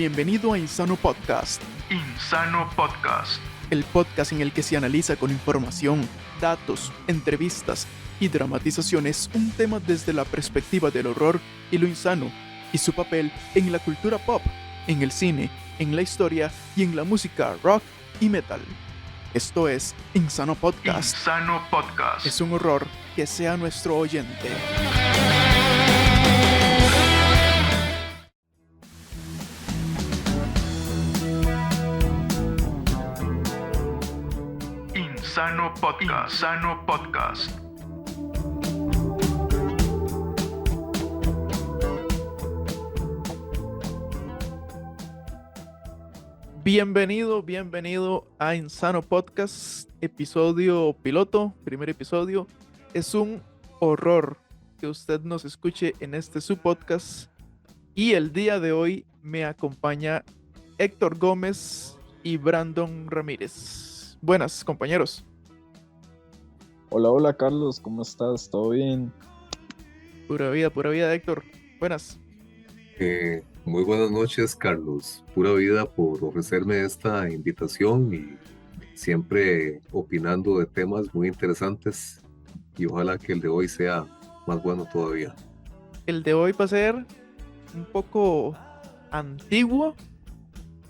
Bienvenido a Insano Podcast. Insano Podcast. El podcast en el que se analiza con información, datos, entrevistas y dramatizaciones un tema desde la perspectiva del horror y lo insano, y su papel en la cultura pop, en el cine, en la historia y en la música rock y metal. Esto es Insano Podcast. Insano Podcast. Es un horror que sea nuestro oyente. Insano Podcast. Insano Podcast. Bienvenido a Insano Podcast, episodio piloto, primer episodio. Es un horror que usted nos escuche en este su podcast. Y el día de hoy me acompaña Héctor Gómez y Brandon Ramírez. Buenas, compañeros. Hola Carlos, ¿cómo estás? ¿Todo bien? Pura vida, Héctor. Buenas. Muy buenas noches, Carlos. Pura vida por ofrecerme esta invitación y siempre opinando de temas muy interesantes, y ojalá que el de hoy sea más bueno todavía. El de hoy va a ser un poco antiguo,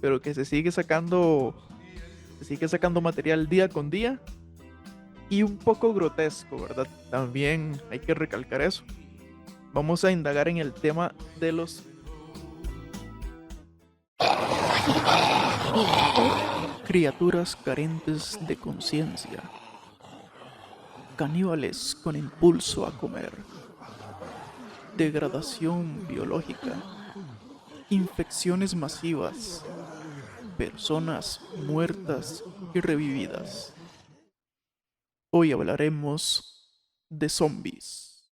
pero que se sigue sacando material día con día, y un poco grotesco, ¿verdad? También hay que recalcar eso. Vamos a indagar en el tema de los criaturas carentes de conciencia, caníbales con impulso a comer, degradación biológica, infecciones masivas, personas muertas y revividas. Hoy hablaremos de zombies.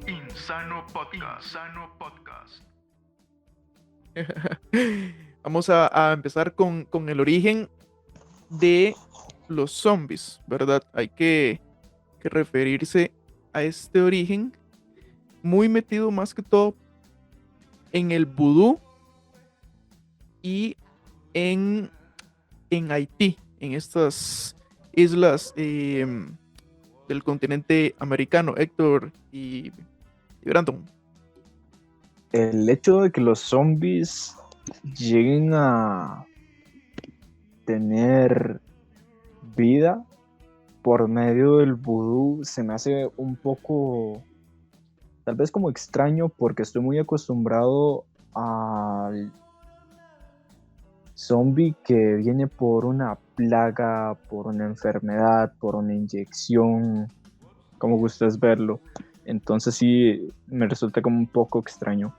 Insano Podcast. Insano Podcast. Vamos a empezar con el origen de los zombies, ¿verdad? Hay que referirse a este origen, muy metido más que todo en el vudú y en Haití, en estas islas del continente americano. Héctor y Brandon. El hecho de que los zombies lleguen a tener vida por medio del vudú se me hace un poco, tal vez como extraño, porque estoy muy acostumbrado al zombie que viene por una plaga, por una enfermedad, por una inyección, como gustes verlo. Entonces sí me resulta como un poco extraño.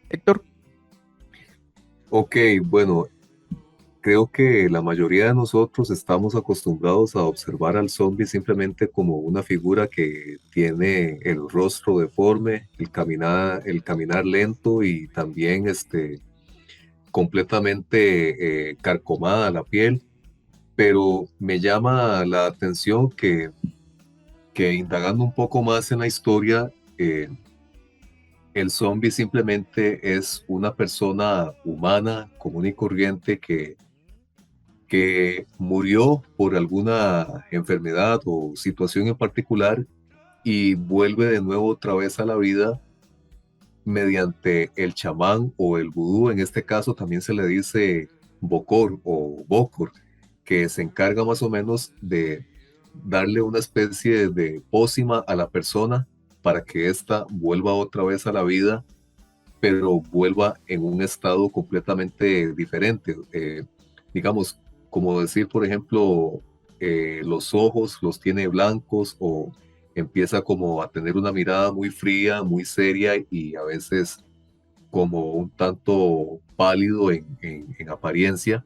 Héctor. Ok, bueno, creo que la mayoría de nosotros estamos acostumbrados a observar al zombie simplemente como una figura que tiene el rostro deforme, el caminar lento y también completamente carcomada la piel. Pero me llama la atención que indagando un poco más en la historia, el zombie simplemente es una persona humana, común y corriente, que murió por alguna enfermedad o situación en particular y vuelve de nuevo otra vez a la vida mediante el chamán o el vudú. En este caso también se le dice bokor o bokor, que se encarga más o menos de darle una especie de pócima a la persona para que ésta vuelva otra vez a la vida, pero vuelva en un estado completamente diferente. Digamos, como decir, por ejemplo, los ojos los tiene blancos, o empieza como a tener una mirada muy fría, muy seria, y a veces como un tanto pálido en apariencia.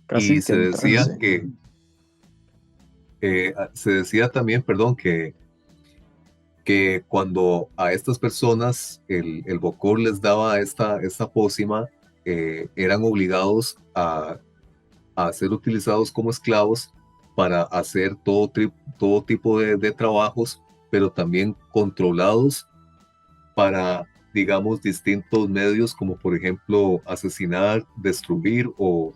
Casi Y que en trance. se decía también, perdón, que cuando a estas personas el bokor les daba esta pócima, eran obligados a ser utilizados como esclavos para hacer todo tipo de trabajos, pero también controlados para, digamos, distintos medios, como por ejemplo asesinar, destruir o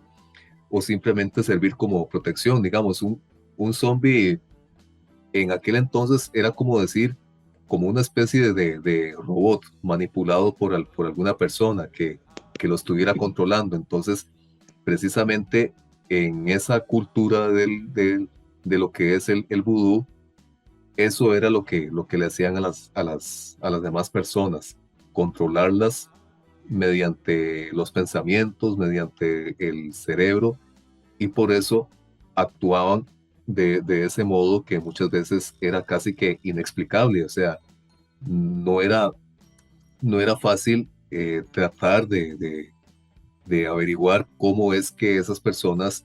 simplemente servir como protección. Digamos, un zombie en aquel entonces era como decir, como una especie de robot manipulado por alguna persona que lo estuviera controlando. Entonces, precisamente en esa cultura de lo que es el vudú, eso era lo que le hacían a las demás personas, controlarlas mediante los pensamientos, mediante el cerebro, y por eso actuaban de ese modo que muchas veces era casi que inexplicable. O sea, no era, no era fácil tratar de averiguar cómo es que esas personas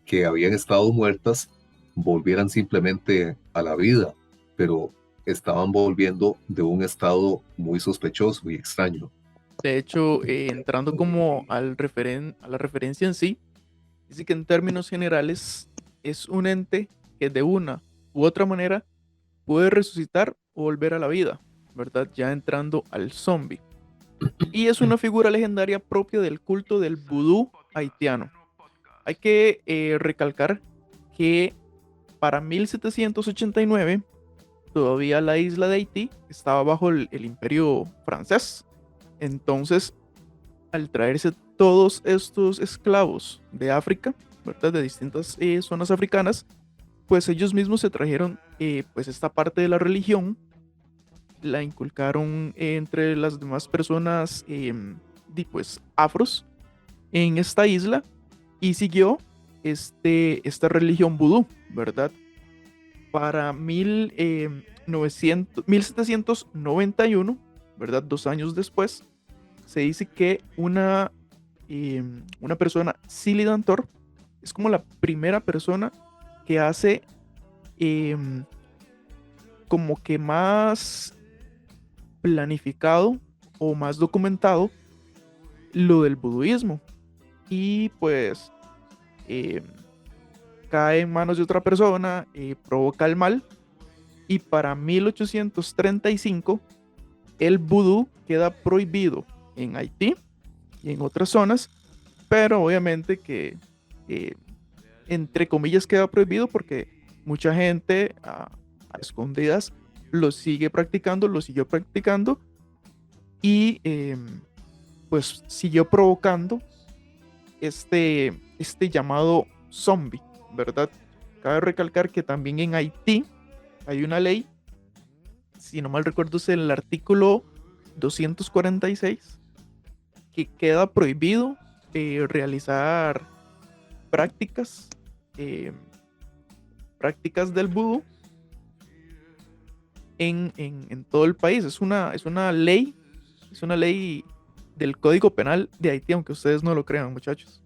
que habían estado muertas volvieran simplemente a la vida, pero estaban volviendo de un estado muy sospechoso y extraño. De hecho, entrando como a la referencia en sí, dice que en términos generales es un ente que de una u otra manera puede resucitar o volver a la vida, ¿verdad? Ya entrando al zombie. Y es una figura legendaria propia del culto del vudú haitiano. Hay que recalcar que para 1789 todavía la isla de Haití estaba bajo el imperio francés. Entonces, al traerse todos estos esclavos de África, ¿verdad? De distintas zonas africanas, pues ellos mismos se trajeron pues esta parte de la religión, la inculcaron entre las demás personas pues afros en esta isla y siguió esta religión vudú, ¿verdad? Para 1791, ¿verdad? 2 años después, se dice que una persona, Silly Dantor, es como la primera persona que hace como que más planificado o más documentado lo del buduismo. Y pues cae en manos de otra persona, provoca el mal. Y para 1835 el vudú queda prohibido en Haití y en otras zonas, pero obviamente que entre comillas queda prohibido porque mucha gente a escondidas lo siguió practicando y pues siguió provocando este llamado zombie, ¿verdad? Cabe recalcar que también en Haití hay una ley, si no mal recuerdo es el artículo 246, que queda prohibido realizar prácticas del vudú en todo el país. Es una ley del Código Penal de Haití, aunque ustedes no lo crean, muchachos.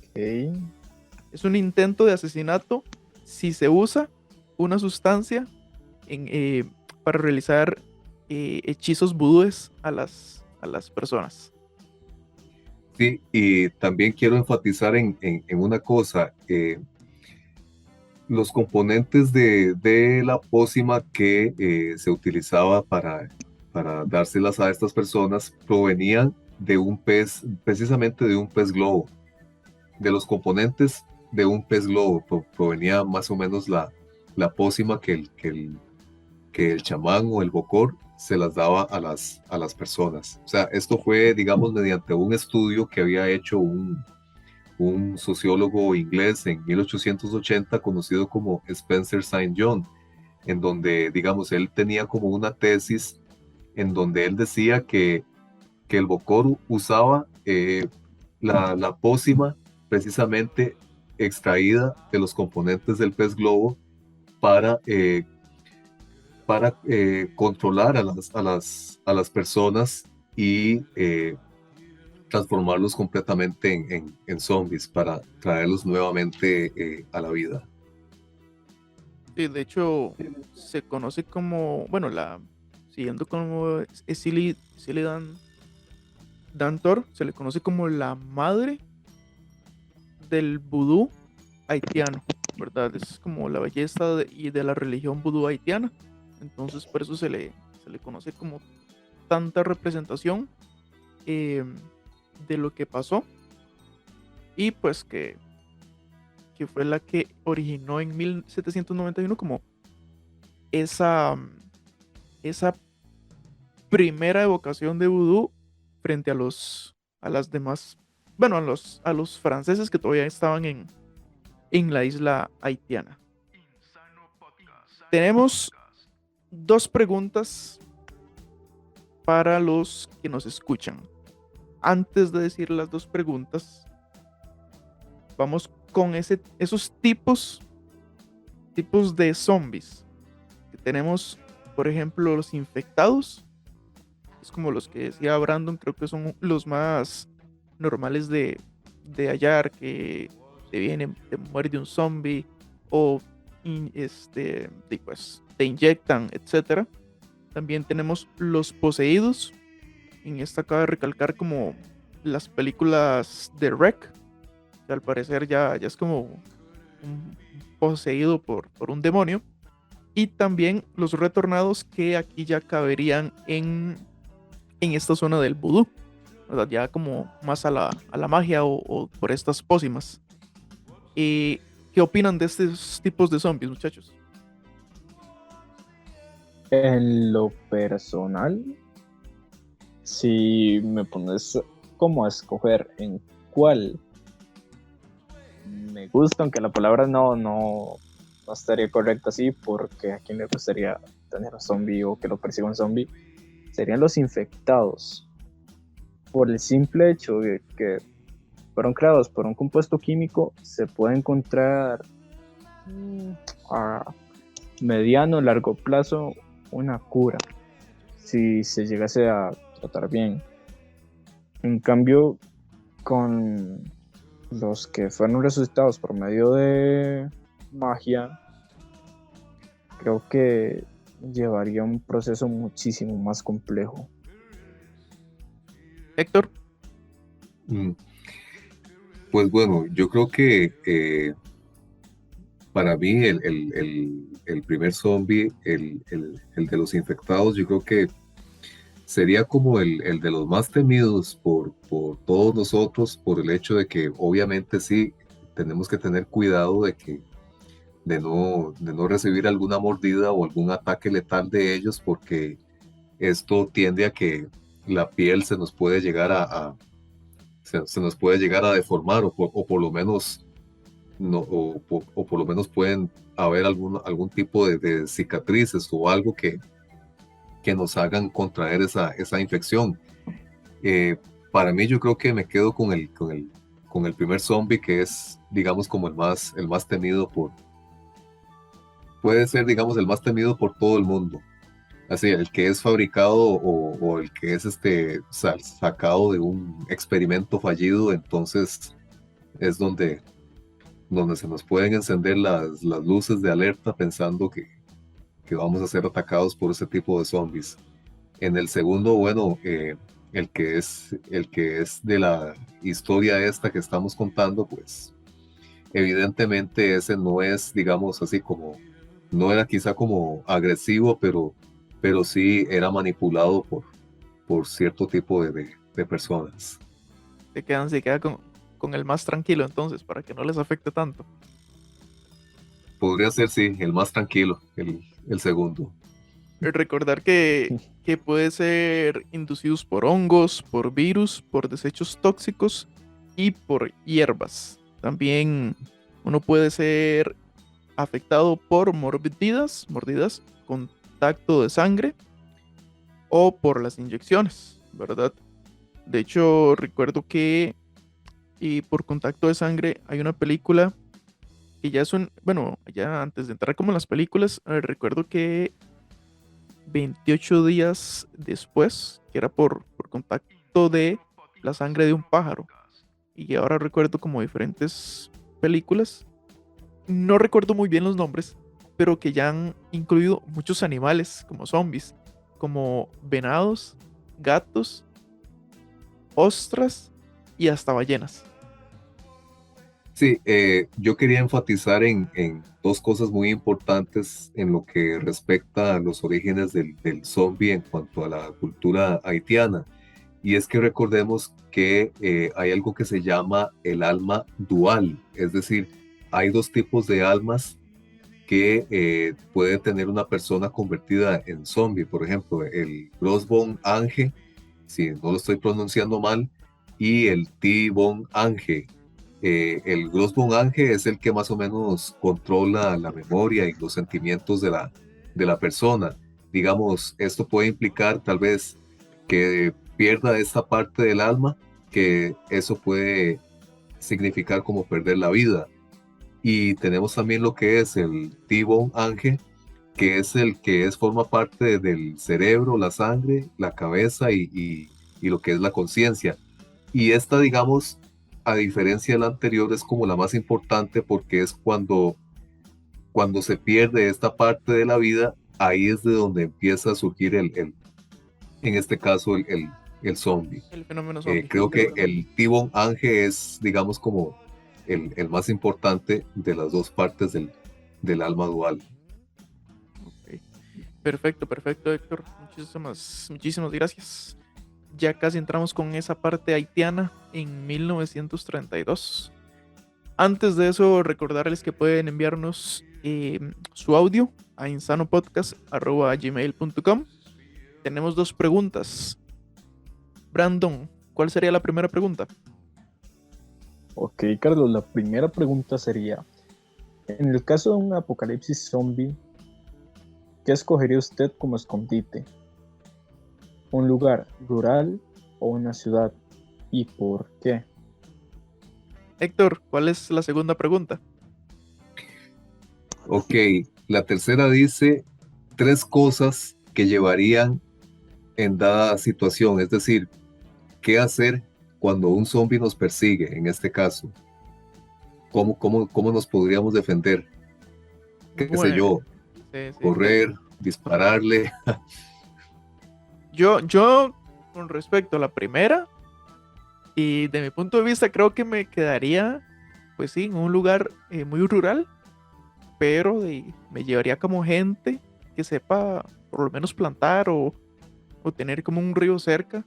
Ok. Es un intento de asesinato si se usa una sustancia para realizar hechizos vudúes a las personas. Sí, y también quiero enfatizar en una cosa. Los componentes de la pócima que se utilizaba para dárselas a estas personas provenían de un pez, precisamente de un pez globo. De los componentes de un pez globo provenía más o menos la pócima que el chamán o el bokor se las daba a las personas. O sea, esto fue, digamos, mediante un estudio que había hecho un sociólogo inglés en 1880 conocido como Spencer St. John, en donde, digamos, él tenía como una tesis en donde él decía que el bokor usaba la pócima precisamente extraída de los componentes del pez globo para controlar a las personas y transformarlos completamente en zombies para traerlos nuevamente a la vida. Sí, de hecho, se conoce como, bueno, siguiendo como Silly Dantor, se le conoce como la madre del vudú haitiano, ¿verdad? Es como la belleza y de la religión vudú haitiana. Entonces por eso se le conoce como tanta representación eh, de lo que pasó y pues que fue la que originó en 1791 como esa, esa primera evocación de vudú frente a las demás, bueno, a los franceses que todavía estaban en la isla haitiana. Tenemos dos preguntas para los que nos escuchan. Antes de decir las dos preguntas, vamos con esos tipos de zombies que tenemos. Por ejemplo, los infectados, es como los que decía Brandon, creo que son los más normales de hallar, que te viene, te muerde un zombie o pues, te inyectan, etcétera. También tenemos los poseídos. En esta cabe recalcar como las películas de REC, que al parecer ya es como un poseído por un demonio. Y también los retornados, que aquí ya caberían en esta zona del vudú, ¿verdad? Ya como más a la magia o por estas pócimas. ¿Qué opinan de estos tipos de zombies, muchachos? En lo personal, si me pones como a escoger en cuál me gusta, aunque la palabra no estaría correcta así, porque a quién le gustaría tener un zombie o que lo persiga un zombie, serían los infectados. Por el simple hecho de que fueron creados por un compuesto químico, se puede encontrar a mediano o largo plazo una cura si se llegase a tratar bien. En cambio, con los que fueron resucitados por medio de magia, creo que llevaría un proceso muchísimo más complejo. Héctor. Pues bueno, yo creo que para mí el primer zombie, el de los infectados, yo creo que sería como el de los más temidos por todos nosotros, por el hecho de que obviamente sí tenemos que tener cuidado de no recibir alguna mordida o algún ataque letal de ellos, porque esto tiende a que la piel se nos puede llegar se nos puede llegar a deformar o por lo menos o por lo menos pueden haber algún tipo de cicatrices o algo que nos hagan contraer esa infección. Para mí, yo creo que me quedo con el primer zombie, que es, digamos, como el más temido puede ser, digamos, el más temido por todo el mundo. Así, el que es fabricado o el que es sacado de un experimento fallido, entonces es donde se nos pueden encender las luces de alerta pensando que vamos a ser atacados por ese tipo de zombies. En el segundo, bueno, el que es de la historia esta que estamos contando, pues evidentemente ese no es, digamos, así como, no era quizá como agresivo, pero sí era manipulado por cierto tipo de personas. Se queda con el más tranquilo entonces, para que no les afecte tanto. Podría ser, sí, el más tranquilo, el segundo. Recordar que puede ser inducidos por hongos, por virus, por desechos tóxicos y por hierbas. También uno puede ser afectado por mordidas, contacto de sangre o por las inyecciones, ¿verdad? De hecho, recuerdo que por contacto de sangre hay una película que ya ya antes de entrar como en las películas, recuerdo que 28 días después, que era por contacto de la sangre de un pájaro. Y ahora recuerdo como diferentes películas, no recuerdo muy bien los nombres, pero que ya han incluido muchos animales como zombies, como venados, gatos, ostras y hasta ballenas. Sí, yo quería enfatizar en dos cosas muy importantes en lo que respecta a los orígenes del zombie en cuanto a la cultura haitiana. Y es que recordemos que hay algo que se llama el alma dual, es decir, hay dos tipos de almas que puede tener una persona convertida en zombie. Por ejemplo, el Grossbone Ange, si no lo estoy pronunciando mal, y el T-Bone Ange. El Grossbone Ange es el que más o menos controla la memoria y los sentimientos de la persona. Digamos, esto puede implicar tal vez que pierda esta parte del alma, que eso puede significar como perder la vida. Y tenemos también lo que es el T-Bone Ange, que es el que forma parte del cerebro, la sangre, la cabeza y lo que es la conciencia. Y esta, digamos, a diferencia de la anterior, es como la más importante porque es cuando se pierde esta parte de la vida, ahí es de donde empieza a surgir en este caso, el zombie. El fenómeno zombie. Creo que el T-Bone Ange es, digamos, como el más importante de las dos partes del alma dual. Ok. Perfecto, perfecto, Héctor. Muchísimas gracias. Ya casi entramos con esa parte haitiana en 1932. Antes de eso, recordarles que pueden enviarnos su audio a insanopodcast@gmail.com. Tenemos dos preguntas. Brandon, ¿cuál sería la primera pregunta? Ok, Carlos, la primera pregunta sería, en el caso de un apocalipsis zombie, ¿qué escogería usted como escondite? ¿Un lugar rural o una ciudad? ¿Y por qué? Héctor, ¿cuál es la segunda pregunta? Ok, la tercera dice 3 cosas que llevarían en dada situación, es decir, qué hacer cuando un zombie nos persigue, en este caso. ¿Cómo nos podríamos defender? ¿Qué sé Bueno, yo? sí, Correr, dispararle. Yo, con respecto a la primera, y de mi punto de vista, creo que me quedaría, pues sí, en un lugar muy rural, pero me llevaría como gente que sepa por lo menos plantar o tener como un río cerca.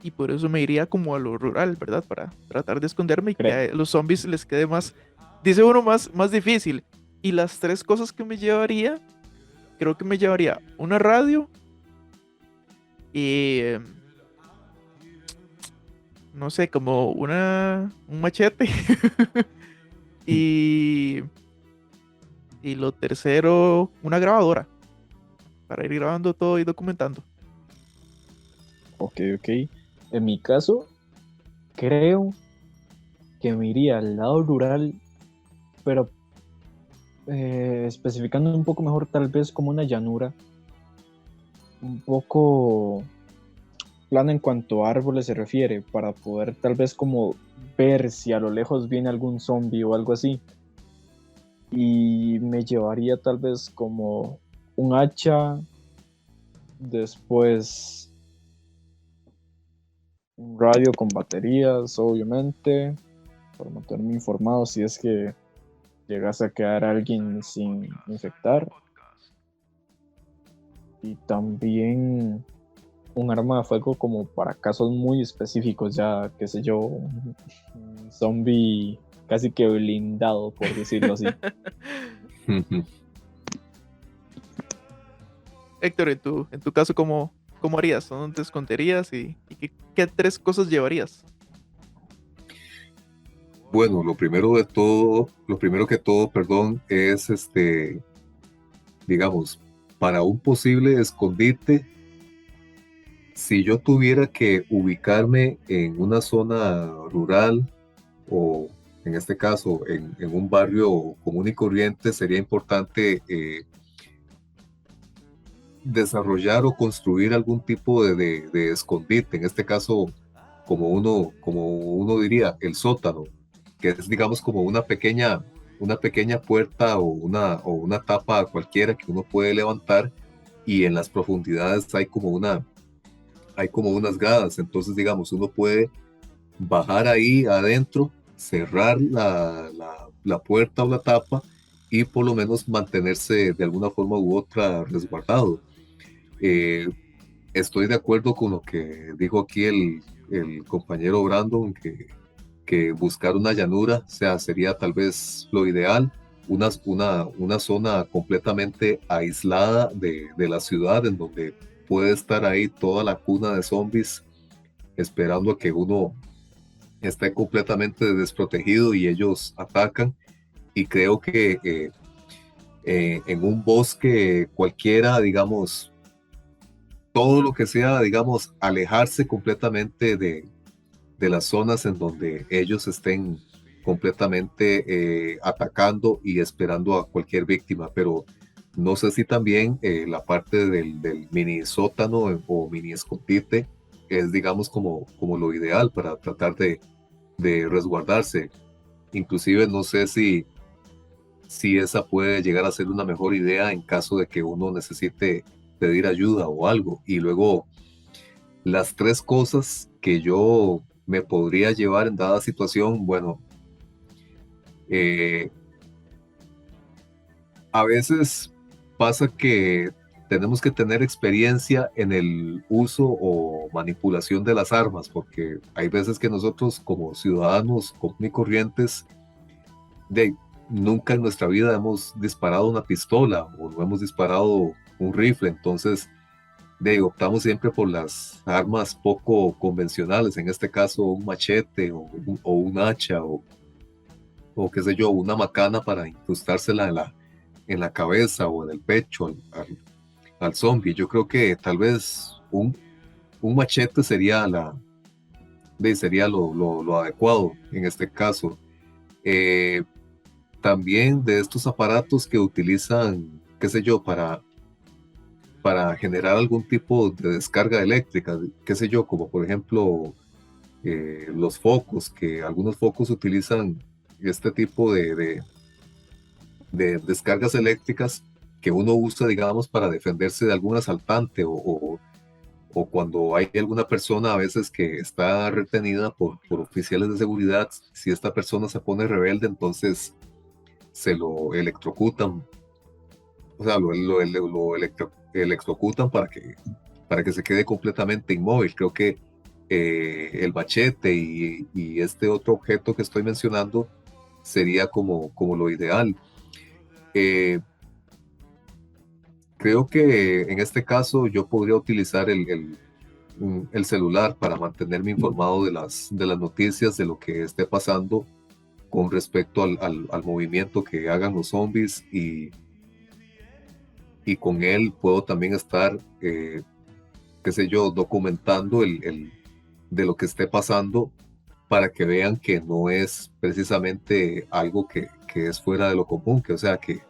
Y por eso me iría como a lo rural, ¿verdad? Para tratar de esconderme y que a los zombies les quede más, dice uno, más difícil. Y las 3 cosas que me llevaría, creo que me llevaría una radio y no sé, como un machete. y lo tercero, una grabadora para ir grabando todo y documentando. Ok. En mi caso, creo que me iría al lado rural, pero especificando un poco mejor, tal vez como una llanura, un poco plana en cuanto a árboles se refiere, para poder tal vez como ver si a lo lejos viene algún zombie o algo así. Y me llevaría tal vez como un hacha, después un radio con baterías, obviamente, para mantenerme informado si es que llegase a quedar alguien sin infectar. Y también un arma de fuego como para casos muy específicos, ya, qué sé yo, un zombie casi que blindado, por decirlo así. Héctor, en tu caso, ¿cómo harías? ¿Dónde te esconderías? ¿Y qué 3 cosas llevarías? Bueno, lo primero que todo, perdón, es digamos, para un posible escondite, si yo tuviera que ubicarme en una zona rural o en este caso en un barrio común y corriente, sería importante desarrollar o construir algún tipo de escondite, en este caso como uno diría, el sótano, que es digamos como una pequeña puerta o una tapa cualquiera que uno puede levantar y en las profundidades hay como unas gradas, entonces digamos uno puede bajar ahí adentro cerrar la puerta o la tapa y por lo menos mantenerse de alguna forma u otra resguardado. Eh, Estoy de acuerdo con lo que dijo aquí el compañero Brandon, que buscar una llanura, o sea, sería tal vez lo ideal, una zona completamente aislada de la ciudad, en donde puede estar ahí toda la cuna de zombies esperando a que uno esté completamente desprotegido y ellos atacan. Y creo que en un bosque cualquiera, digamos, todo lo que sea, digamos, alejarse completamente de las zonas en donde ellos estén completamente atacando y esperando a cualquier víctima. Pero no sé si también la parte del mini sótano o mini escondite es, digamos, como lo ideal para tratar de resguardarse. Inclusive no sé si esa puede llegar a ser una mejor idea en caso de que uno necesite pedir ayuda o algo. Y luego, las tres cosas que yo me podría llevar en dada situación, bueno, eh, a veces pasa que tenemos que tener experiencia en el uso o manipulación de las armas, porque hay veces que nosotros como ciudadanos común y corrientes, de, nunca en nuestra vida hemos disparado una pistola o no hemos disparado un rifle. Entonces optamos siempre por las armas poco convencionales, en este caso un machete o un hacha o qué sé yo, una macana para incrustársela en la cabeza o en el pecho al zombie. Yo creo que tal vez un machete sería sería lo adecuado en este caso. Eh, También de estos aparatos que utilizan, qué sé yo, para generar algún tipo de descarga eléctrica, qué sé yo, como por ejemplo los focos, que algunos focos utilizan este tipo de descargas eléctricas que uno usa, digamos, para defenderse de algún asaltante o cuando hay alguna persona a veces que está retenida por oficiales de seguridad. Si esta persona se pone rebelde, entonces se lo electrocutan, o sea, electrocutan para que se quede completamente inmóvil. Creo que el machete y este otro objeto que estoy mencionando sería como lo ideal. Eh, Creo que en este caso yo podría utilizar el celular para mantenerme informado de las noticias, de lo que esté pasando con respecto al movimiento que hagan los zombies, y con él puedo también estar, qué sé yo, documentando de lo que esté pasando, para que vean que no es precisamente algo que es fuera de lo común, que o sea, que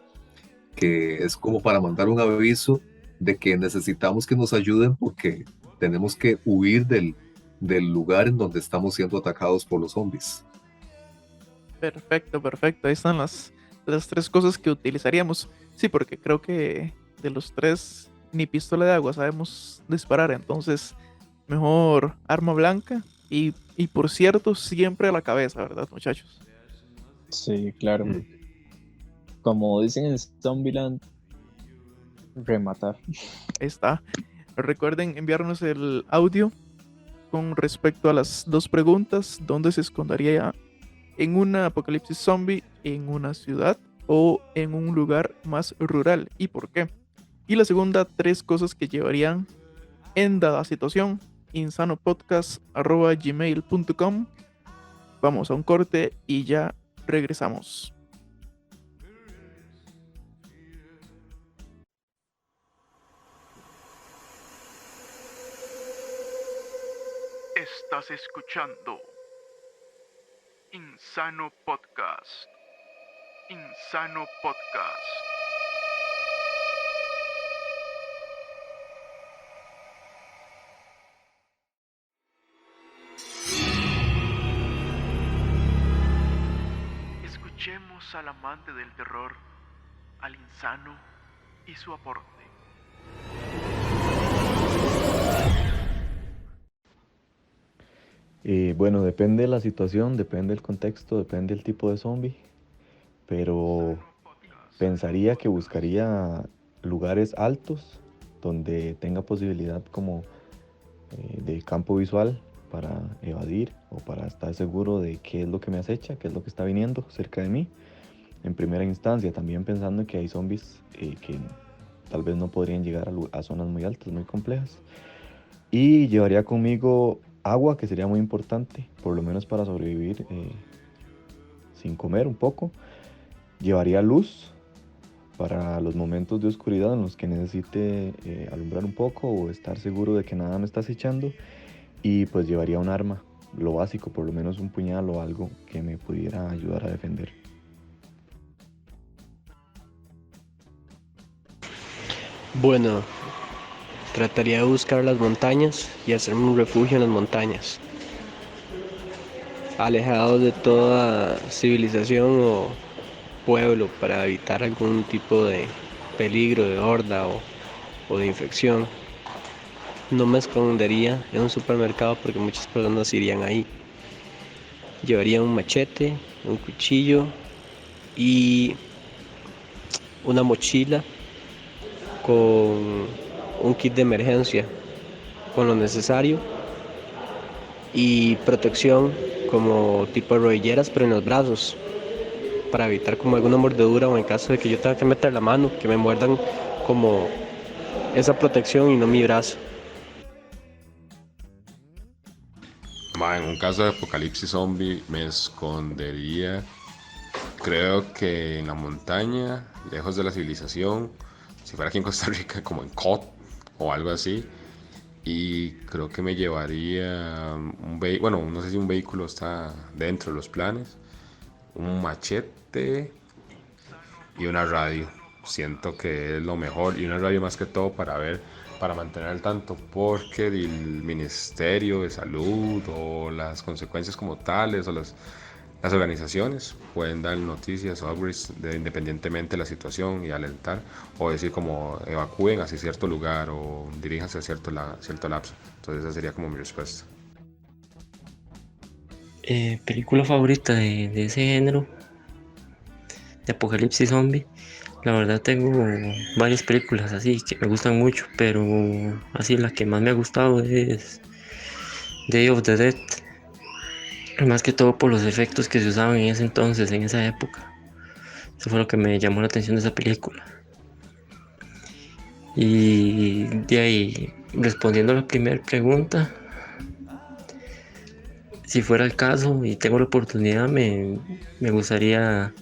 es como para mandar un aviso de que necesitamos que nos ayuden porque tenemos que huir del lugar en donde estamos siendo atacados por los zombies. Perfecto, perfecto. Ahí están las tres cosas que utilizaríamos. Sí, porque creo que de los tres ni pistola de agua sabemos disparar. Entonces, mejor arma blanca. Y por cierto, siempre a la cabeza, ¿verdad, muchachos? Sí, claro. Como dicen en Zombieland, rematar. Ahí está. Recuerden enviarnos el audio con respecto a las dos preguntas: ¿dónde se escondería en una apocalipsis zombie, en una ciudad o en un lugar más rural, y por qué? Y la segunda, tres cosas que llevarían en dada situación. insanopodcast@gmail.com. Vamos a un corte y ya regresamos. Estás escuchando Insano Podcast. Insano Podcast. Escuchemos al amante del terror, al insano y su aporte. Bueno, depende de la situación, depende del contexto, depende del tipo de zombie, pero pensaría que buscaría lugares altos donde tenga posibilidad como de campo visual para evadir o para estar seguro de qué es lo que me acecha, qué es lo que está viniendo cerca de mí. En primera instancia, también pensando en que hay zombies que tal vez no podrían llegar a zonas muy altas, muy complejas. Y llevaría conmigo agua, que sería muy importante, por lo menos para sobrevivir sin comer un poco. Llevaría luz para los momentos de oscuridad en los que necesite alumbrar un poco o estar seguro de que nada me está acechando. Y pues llevaría un arma, lo básico, por lo menos un puñal o algo que me pudiera ayudar a defender. Bueno, trataría de buscar las montañas y hacerme un refugio en las montañas, alejado de toda civilización o pueblo para evitar algún tipo de peligro de horda o de infección. No me escondería en un supermercado porque muchas personas irían ahí. Llevaría un machete, un cuchillo y una mochila con un kit de emergencia, con lo necesario y protección como tipo rodilleras pero en los brazos para evitar como alguna mordedura o en caso de que yo tenga que meter la mano, que me muerdan como esa protección y no mi brazo. En un caso de apocalipsis zombie me escondería, creo que en la montaña, lejos de la civilización, si fuera aquí en Costa Rica, como en Cot o algo así. Y creo que me llevaría un vehículo, bueno, no sé si un vehículo está dentro de los planes, un machete y una radio. Siento que es lo mejor y una radio más que todo para ver, para mantener al tanto, porque el Ministerio de Salud o las consecuencias como tales o las organizaciones pueden dar noticias o upgrades independientemente de la situación y alentar o decir como evacúen hacia cierto lugar o diríjanse a cierto lapso. Entonces esa sería como mi respuesta. Película favorita de ese género, de apocalipsis zombie. La verdad tengo varias películas así que me gustan mucho, pero así la que más me ha gustado es Day of the Dead. Más que todo por los efectos que se usaban en ese entonces, en esa época. Eso fue lo que me llamó la atención de esa película. Y de ahí, respondiendo a la primera pregunta, si fuera el caso y tengo la oportunidad, me gustaría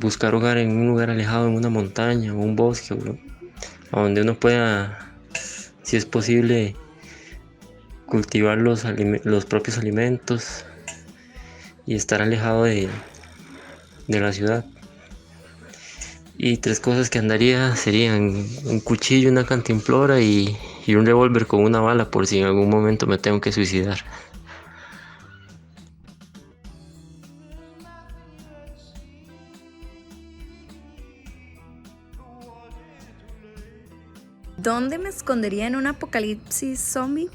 buscar hogar en un lugar alejado, en una montaña o un bosque, a donde uno pueda, si es posible, cultivar los propios alimentos y estar alejado de la ciudad. Y tres cosas que andaría serían un cuchillo, una cantimplora y un revólver con una bala por si en algún momento me tengo que suicidar. ¿Dónde me escondería en un apocalipsis zombie?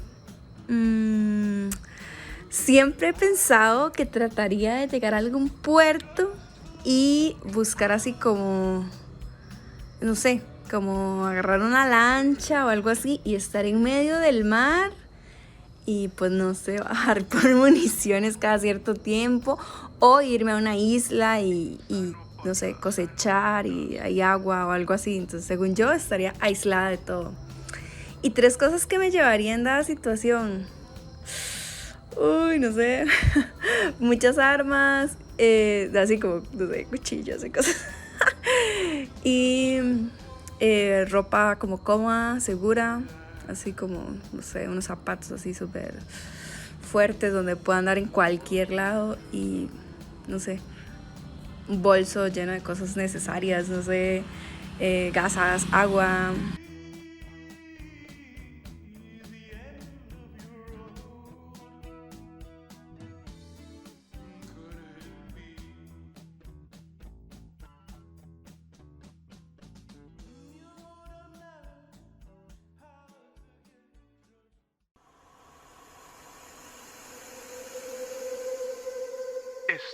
Siempre he pensado que trataría de llegar a algún puerto y buscar así como, no sé, como agarrar una lancha o algo así y estar en medio del mar y pues no sé, bajar por municiones cada cierto tiempo o irme a una isla y no sé, cosechar y hay agua o algo así. Entonces, según yo, estaría aislada de todo. Y tres cosas que me llevaría en dada situación. Uy, no sé. Muchas armas, así como, no sé, cuchillos y cosas. Y ropa como cómoda, segura. Así como, no sé, unos zapatos así súper fuertes donde pueda andar en cualquier lado. Y, no sé, un bolso lleno de cosas necesarias, no sé, gasas, agua.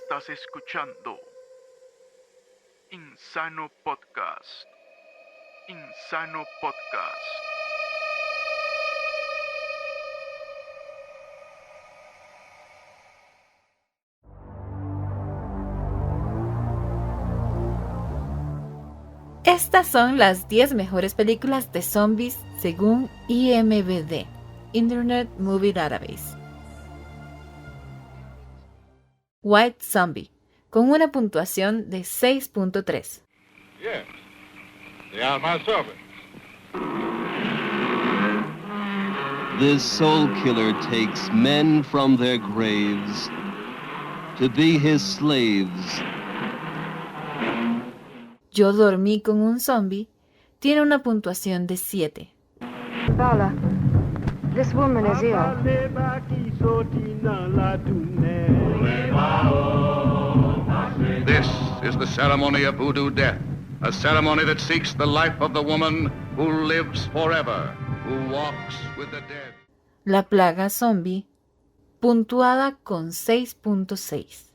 Estás escuchando Insano Podcast. Insano Podcast. Estas son las 10 mejores películas de zombies según IMDb, Internet Movie Database. White Zombie, con una puntuación de 6.3. Yes, they are my servants. This soul killer takes men from their graves to be his slaves. Yo dormí con un zombie, tiene una puntuación de 7. Paula, this woman is ill. This is the ceremony of voodoo death, a ceremony that seeks the life of the woman who lives forever, who walks with the dead. La plaga zombie, puntuada con 6.6.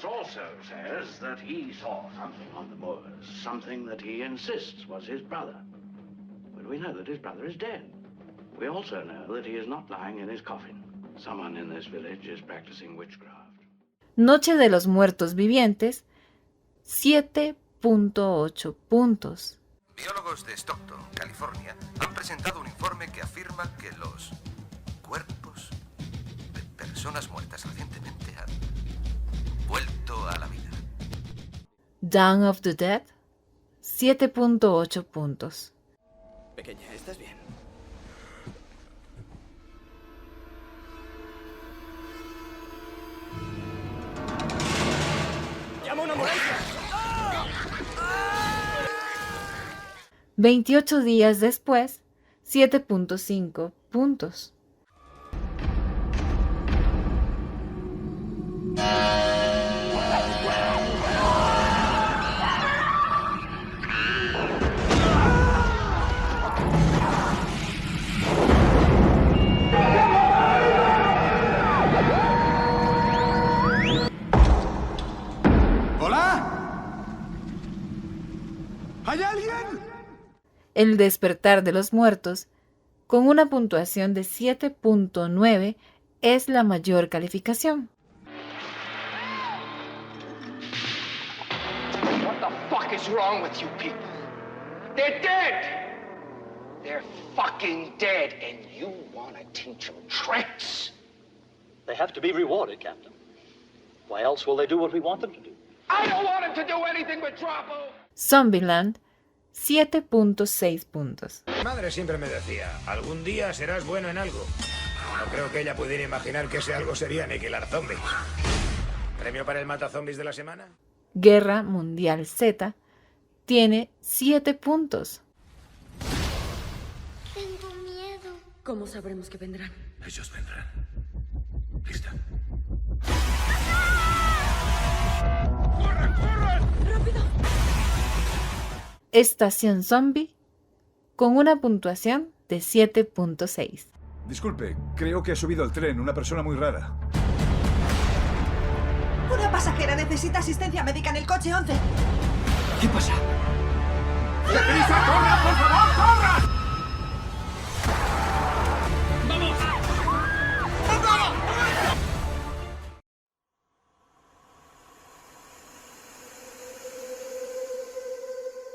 Also says that he saw something on the moors, something that he insists was his brother. But we know that his brother is dead. We also know that he is not lying in his coffin. Someone in this village is practicing witchcraft. Noche de los Muertos Vivientes, 7.8 puntos. Biólogos de Stockton, California, han presentado un informe que afirma que los cuerpos de personas muertas recientemente han vuelto a la vida. Dawn of the Dead, 7.8 puntos. Pequeña, ¿estás bien? ¡Llama a una ambulancia! 28 días después, 7.5 puntos. ¿Hay alguien? El despertar de los muertos, con una puntuación de 7.9, es la mayor calificación. What the fuck is wrong with you people? They're dead! They're fucking dead, and you want to teach them tricks? They have to be rewarded, Captain. Why else will they do what we want them to do? I don't want them to do anything but trouble! Zombieland, 7.6 puntos. Mi madre siempre me decía, algún día serás bueno en algo. No creo que ella pudiera imaginar que ese algo sería aniquilar zombies. ¿Premio para el matazombies de la semana? Guerra Mundial Z tiene 7 puntos. Tengo miedo. ¿Cómo sabremos que vendrán? Ellos vendrán. ¿Lista? ¡Corran, corran! ¡Rápido! Estación Zombie, con una puntuación de 7.6. Disculpe, creo que ha subido al tren una persona muy rara. Una pasajera necesita asistencia médica en el coche 11. ¿Qué pasa? ¡Deprisa, corran, por favor, corran! ¡Vamos!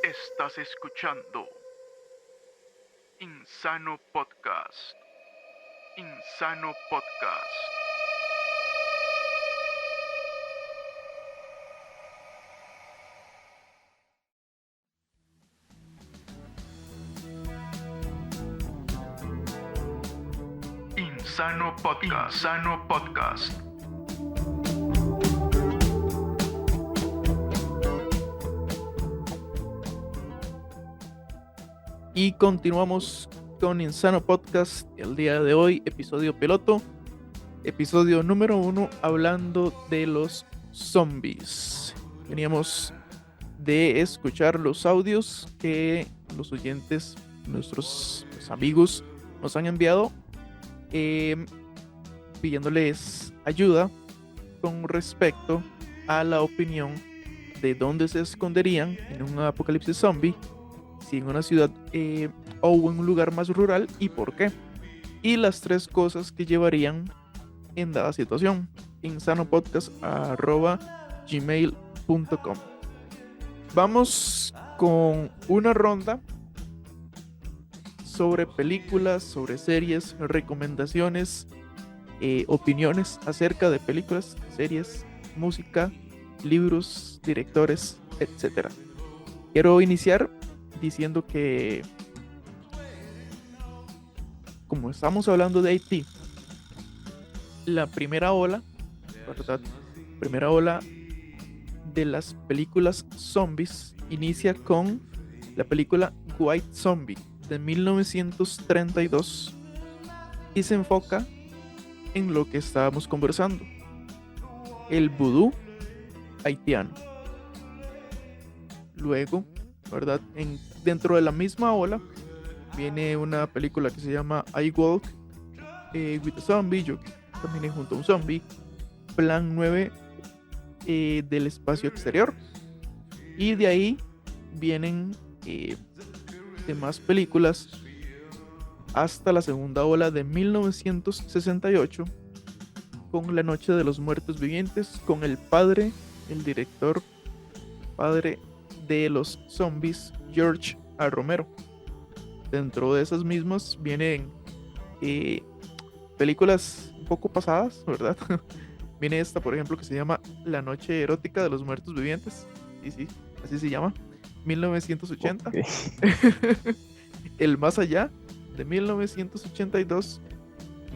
Estás escuchando Insano Podcast. Insano Podcast. Insano Podcast. Insano Podcast. Y continuamos con Insano Podcast el día de hoy, episodio piloto, episodio número 1, hablando de los zombies. Veníamos de escuchar los audios que los oyentes, nuestros amigos, nos han enviado pidiéndoles ayuda con respecto a la opinión de dónde se esconderían en un apocalipsis zombie, si en una ciudad o en un lugar más rural y por qué. Y las 3 cosas que llevarían en dada situación. insanopodcast@gmail.com. Vamos con una ronda sobre películas, sobre series, recomendaciones, opiniones acerca de películas, series, música, libros, directores, etc. Quiero iniciar diciendo que, como estamos hablando de Haití, la primera ola, ¿verdad? Primera ola de las películas zombies inicia con la película White Zombie de 1932 y se enfoca en lo que estábamos conversando, el vudú haitiano. Luego, ¿verdad? Dentro de la misma ola viene una película que se llama I Walk with a Zombie, yo caminé junto a un zombie, Plan 9 del espacio exterior, y de ahí vienen demás películas hasta la segunda ola de 1968 con La Noche de los Muertos Vivientes, con el director padre de los zombies, George A. Romero. Dentro de esas mismas vienen películas un poco pasadas, ¿verdad? Viene esta, por ejemplo, que se llama La Noche Erótica de los Muertos Vivientes. Sí, así se llama. 1980. Okay. El Más Allá de 1982.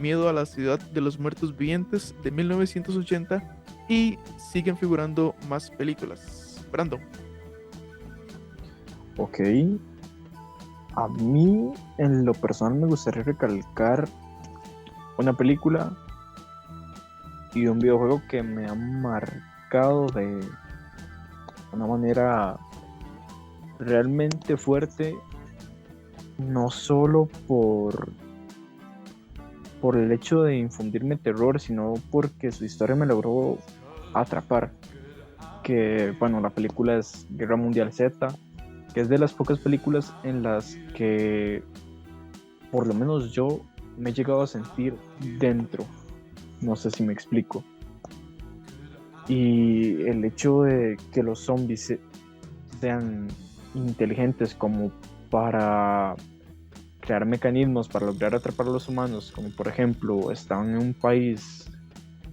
Miedo a la Ciudad de los Muertos Vivientes de 1980. Y siguen figurando más películas. Brandon. Ok. A mí, en lo personal, me gustaría recalcar una película y un videojuego que me han marcado de una manera realmente fuerte, no solo por el hecho de infundirme terror, sino porque su historia me logró atrapar. Que, bueno, la película es Guerra Mundial Z, que es de las pocas películas en las que por lo menos yo me he llegado a sentir dentro. No sé si me explico. Y el hecho de que los zombies sean inteligentes como para crear mecanismos para lograr atrapar a los humanos, como por ejemplo estaban en un país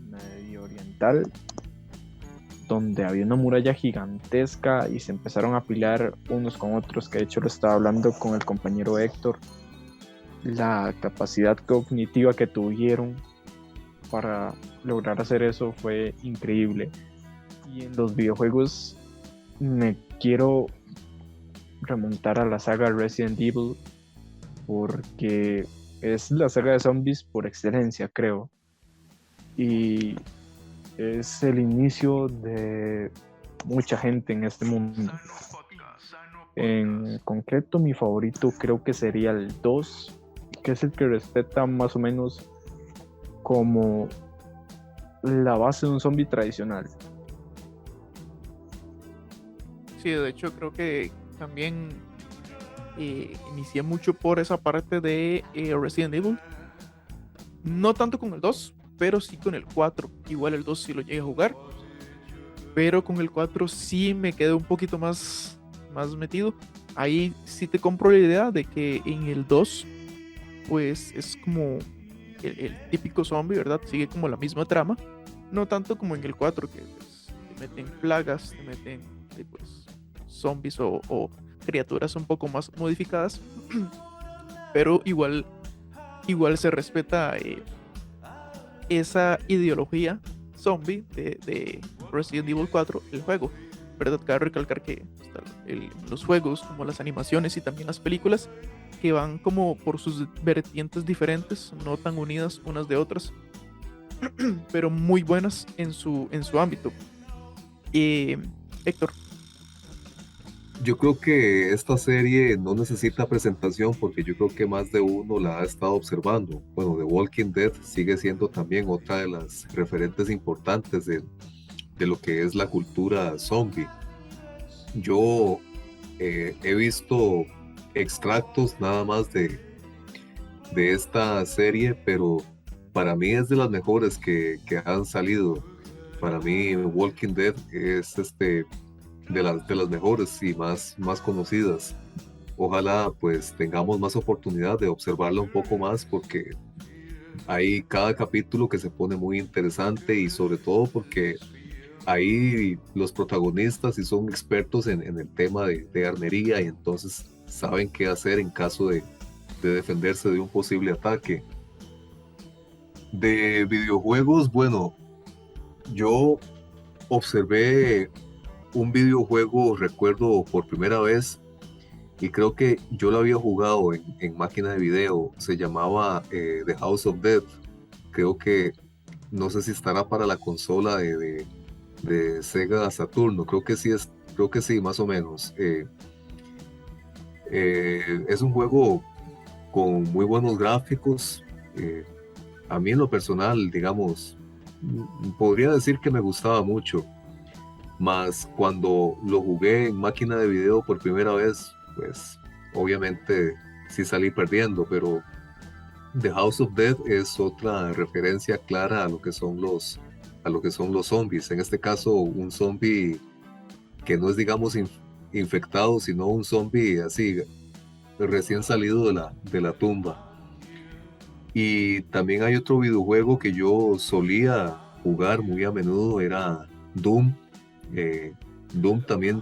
medio oriental donde había una muralla gigantesca y se empezaron a pelear unos con otros, que de hecho lo estaba hablando con el compañero Héctor, la capacidad cognitiva que tuvieron para lograr hacer eso fue increíble. Y en los videojuegos me quiero remontar a la saga Resident Evil, porque es la saga de zombies por excelencia, creo, y es el inicio de mucha gente en este mundo. En concreto, mi favorito creo que sería el 2, que es el que respeta más o menos como la base de un zombie tradicional. Sí, de hecho creo que también inicié mucho por esa parte de Resident Evil. No tanto con el 2, pero sí con el 4. Igual el 2 sí lo llegué a jugar, pero con el 4 sí me quedé un poquito más metido. Ahí sí te compro la idea de que en el 2 pues es como el típico zombie, ¿verdad? Sigue como la misma trama, no tanto como en el 4, que pues, te meten plagas, te meten pues, zombies o criaturas un poco más modificadas, pero igual se respeta esa ideología zombie de Resident Evil 4, el juego, ¿verdad? Cabe recalcar que los juegos, como las animaciones y también las películas, que van como por sus vertientes diferentes, no tan unidas unas de otras, pero muy buenas en su ámbito. Héctor. Yo creo que esta serie no necesita presentación porque yo creo que más de uno la ha estado observando. Bueno, The Walking Dead sigue siendo también otra de las referentes importantes de lo que es la cultura zombie. Yo he visto extractos nada más de esta serie, pero para mí es de las mejores que han salido. Para mí Walking Dead es de las mejores y más conocidas. Ojalá pues tengamos más oportunidad de observarla un poco más porque hay cada capítulo que se pone muy interesante y sobre todo porque ahí los protagonistas sí son expertos en el tema de armería y entonces saben qué hacer en caso de defenderse de un posible ataque. De videojuegos, bueno, yo observé un videojuego, recuerdo por primera vez, y creo que yo lo había jugado en máquina de video, se llamaba The House of Dead. Creo que, no sé si estará para la consola de Sega Saturno, creo que sí, más o menos. Es un juego con muy buenos gráficos. A mí en lo personal, digamos, podría decir que me gustaba mucho. Más cuando lo jugué en máquina de video por primera vez, pues obviamente sí salí perdiendo, pero The House of Dead es otra referencia clara a lo que son los zombies. En este caso, un zombie que no es, digamos, infectado, sino un zombie así, recién salido de la tumba. Y también hay otro videojuego que yo solía jugar muy a menudo, era Doom. Doom también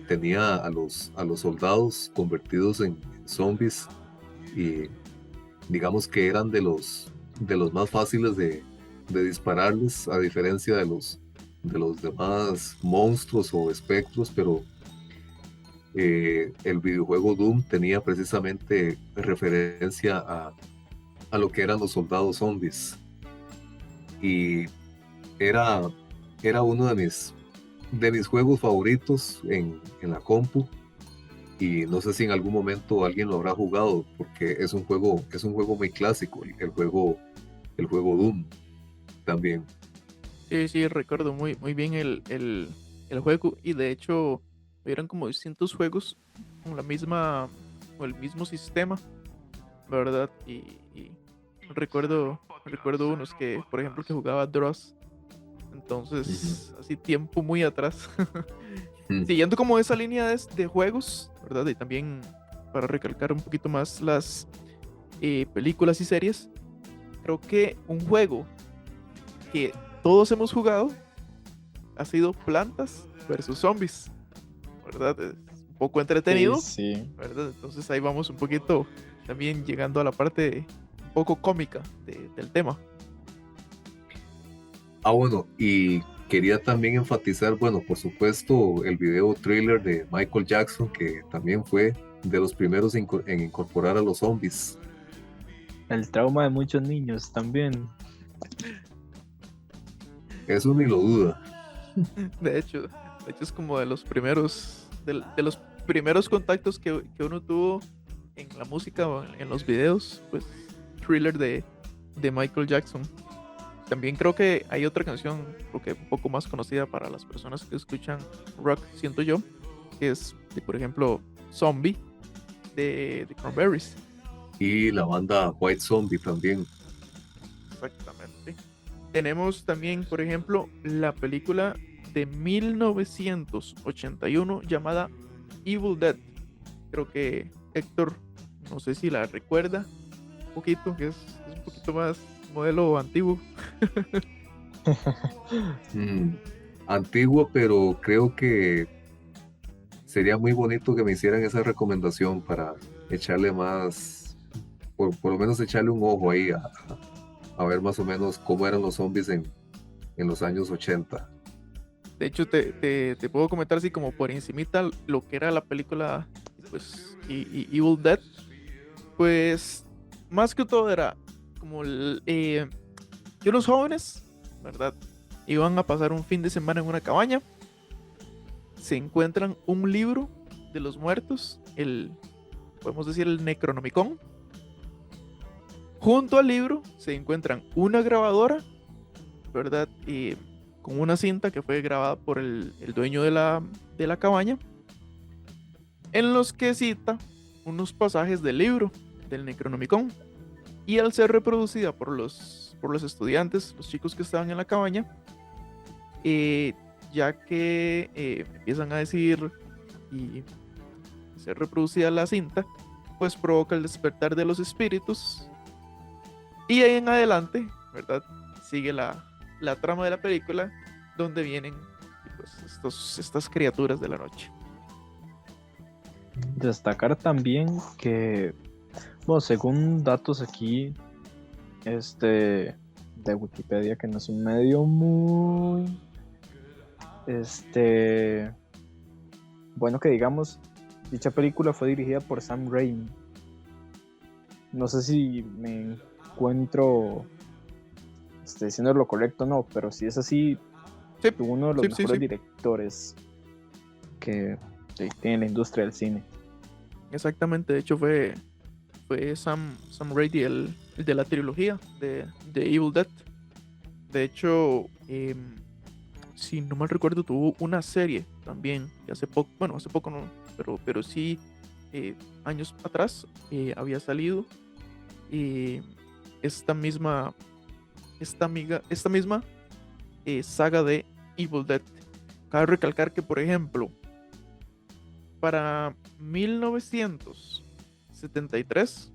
tenía a los soldados convertidos en zombies y digamos que eran de los más fáciles de dispararles, a diferencia de los demás monstruos o espectros, pero el videojuego Doom tenía precisamente referencia a lo que eran los soldados zombies y era uno de mis juegos favoritos en la compu, y no sé si en algún momento alguien lo habrá jugado porque es un juego muy clásico, el juego Doom también. Sí, recuerdo muy bien el juego, y de hecho eran como distintos juegos con el mismo sistema, ¿verdad? Y recuerdo unos que, por ejemplo, que jugaba Dross. Entonces, así tiempo muy atrás. Siguiendo como esa línea de juegos, ¿verdad? Y también para recalcar un poquito más las películas y series, creo que un juego que todos hemos jugado ha sido Plantas versus Zombies, ¿verdad? Es un poco entretenido, Sí. ¿verdad? Entonces ahí vamos un poquito también llegando a la parte un poco cómica del tema. Bueno, y quería también enfatizar, bueno, por supuesto, el video Thriller de Michael Jackson, que también fue de los primeros en incorporar a los zombies. El trauma de muchos niños también. Eso ni lo duda. De hecho es como de los primeros contactos que uno tuvo en la música o en los videos, pues Thriller de Michael Jackson. También creo que hay otra canción, creo que un poco más conocida para las personas que escuchan rock, siento yo, que es, por ejemplo, Zombie de Cranberries. Y la banda White Zombie también. Exactamente. Tenemos también, por ejemplo, la película de 1981 llamada Evil Dead. Creo que Héctor, no sé si la recuerda un poquito, que es un poquito más modelo antiguo. Antiguo, pero creo que sería muy bonito que me hicieran esa recomendación para echarle más, por lo menos echarle un ojo ahí a ver más o menos cómo eran los zombies en los años 80. De hecho, te puedo comentar así como por encimita lo que era la película, pues, y Evil Dead. Pues, más que todo era como que los jóvenes, ¿verdad? Iban a pasar un fin de semana en una cabaña, se encuentran un libro de los Muertos, podemos decir el Necronomicon. Junto al libro se encuentran una grabadora, ¿verdad? Con una cinta que fue grabada por el dueño de la cabaña, en los que cita unos pasajes del libro del Necronomicon. Y al ser reproducida por los estudiantes, los chicos que estaban en la cabaña, ya que empiezan a decir y ser reproducida la cinta, pues provoca el despertar de los espíritus. Y ahí en adelante, ¿verdad? Sigue la trama de la película, donde vienen pues, estas criaturas de la noche. Destacar también que, bueno, según datos aquí, de Wikipedia, que no es un medio muy, bueno que digamos, dicha película fue dirigida por Sam Raimi. No sé si me encuentro diciendo lo correcto o no, pero si es así, sí, uno de los mejores sí. directores que tiene la industria del cine. Exactamente, de hecho fue Sam Raimi el de la trilogía de Evil Dead. De hecho, si no mal recuerdo, tuvo una serie también, y hace poco no, pero sí, años atrás había salido esta misma saga de Evil Dead. Cabe recalcar que, por ejemplo, para 1973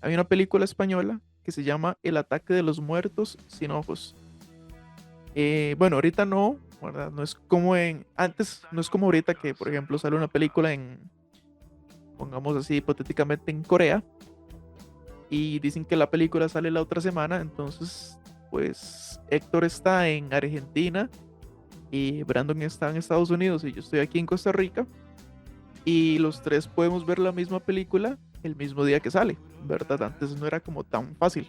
hay una película española que se llama El ataque de los muertos sin ojos. Bueno, ahorita no, ¿verdad? No es como antes, no es como ahorita que, por ejemplo, sale una película pongamos así hipotéticamente, en Corea, y dicen que la película sale la otra semana. Entonces, pues Héctor está en Argentina y Brandon está en Estados Unidos y yo estoy aquí en Costa Rica, y los tres podemos ver la misma película el mismo día que sale, ¿verdad? Antes no era como tan fácil.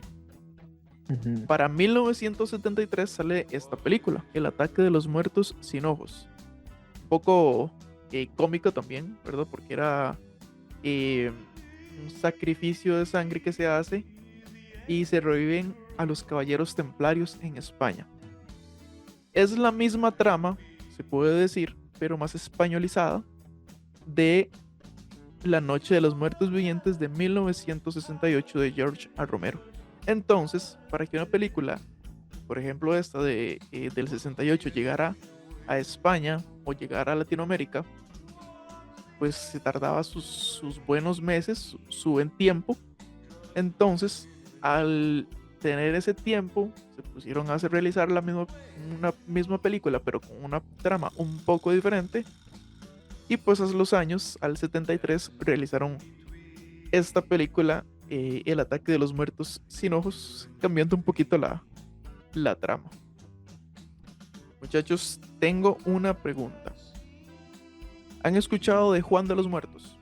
Para 1973 sale esta película, El ataque de los muertos sin ojos. Un poco cómica también, ¿verdad? Porque era un sacrificio de sangre que se hace y se reviven a los caballeros templarios en España. Es la misma trama, se puede decir, pero más españolizada, de La noche de los muertos vivientes de 1968 de George A. Romero. Entonces, para que una película, por ejemplo esta del 68, llegara a España o llegara a Latinoamérica, pues se tardaba sus buenos meses, su buen tiempo. Entonces, al tener ese tiempo, se pusieron a realizar una misma película, pero con una trama un poco diferente. Y pues hace los años, al 73, realizaron esta película, El ataque de los muertos sin ojos, cambiando un poquito la trama. Muchachos, tengo una pregunta. ¿Han escuchado de Juan de los Muertos?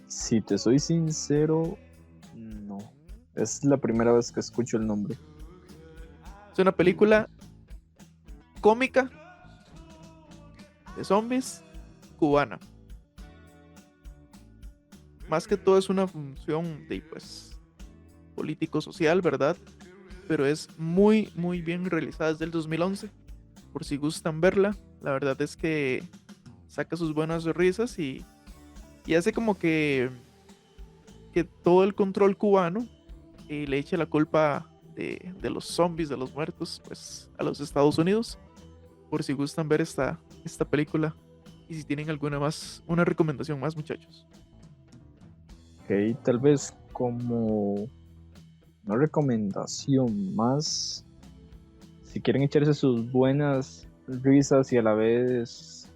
Si te soy sincero, no. Es la primera vez que escucho el nombre. Es una película cómica de zombies cubana. Más que todo es una función de político-social, ¿verdad? Pero es muy, muy bien realizada desde el 2011. Por si gustan verla, la verdad es que saca sus buenas risas y hace como que todo el control cubano le eche la culpa de los zombies, de los muertos, pues a los Estados Unidos. Por si gustan ver esta película y si tienen una recomendación más, muchachos. Ok, tal vez como una recomendación más, si quieren echarse sus buenas risas y a la vez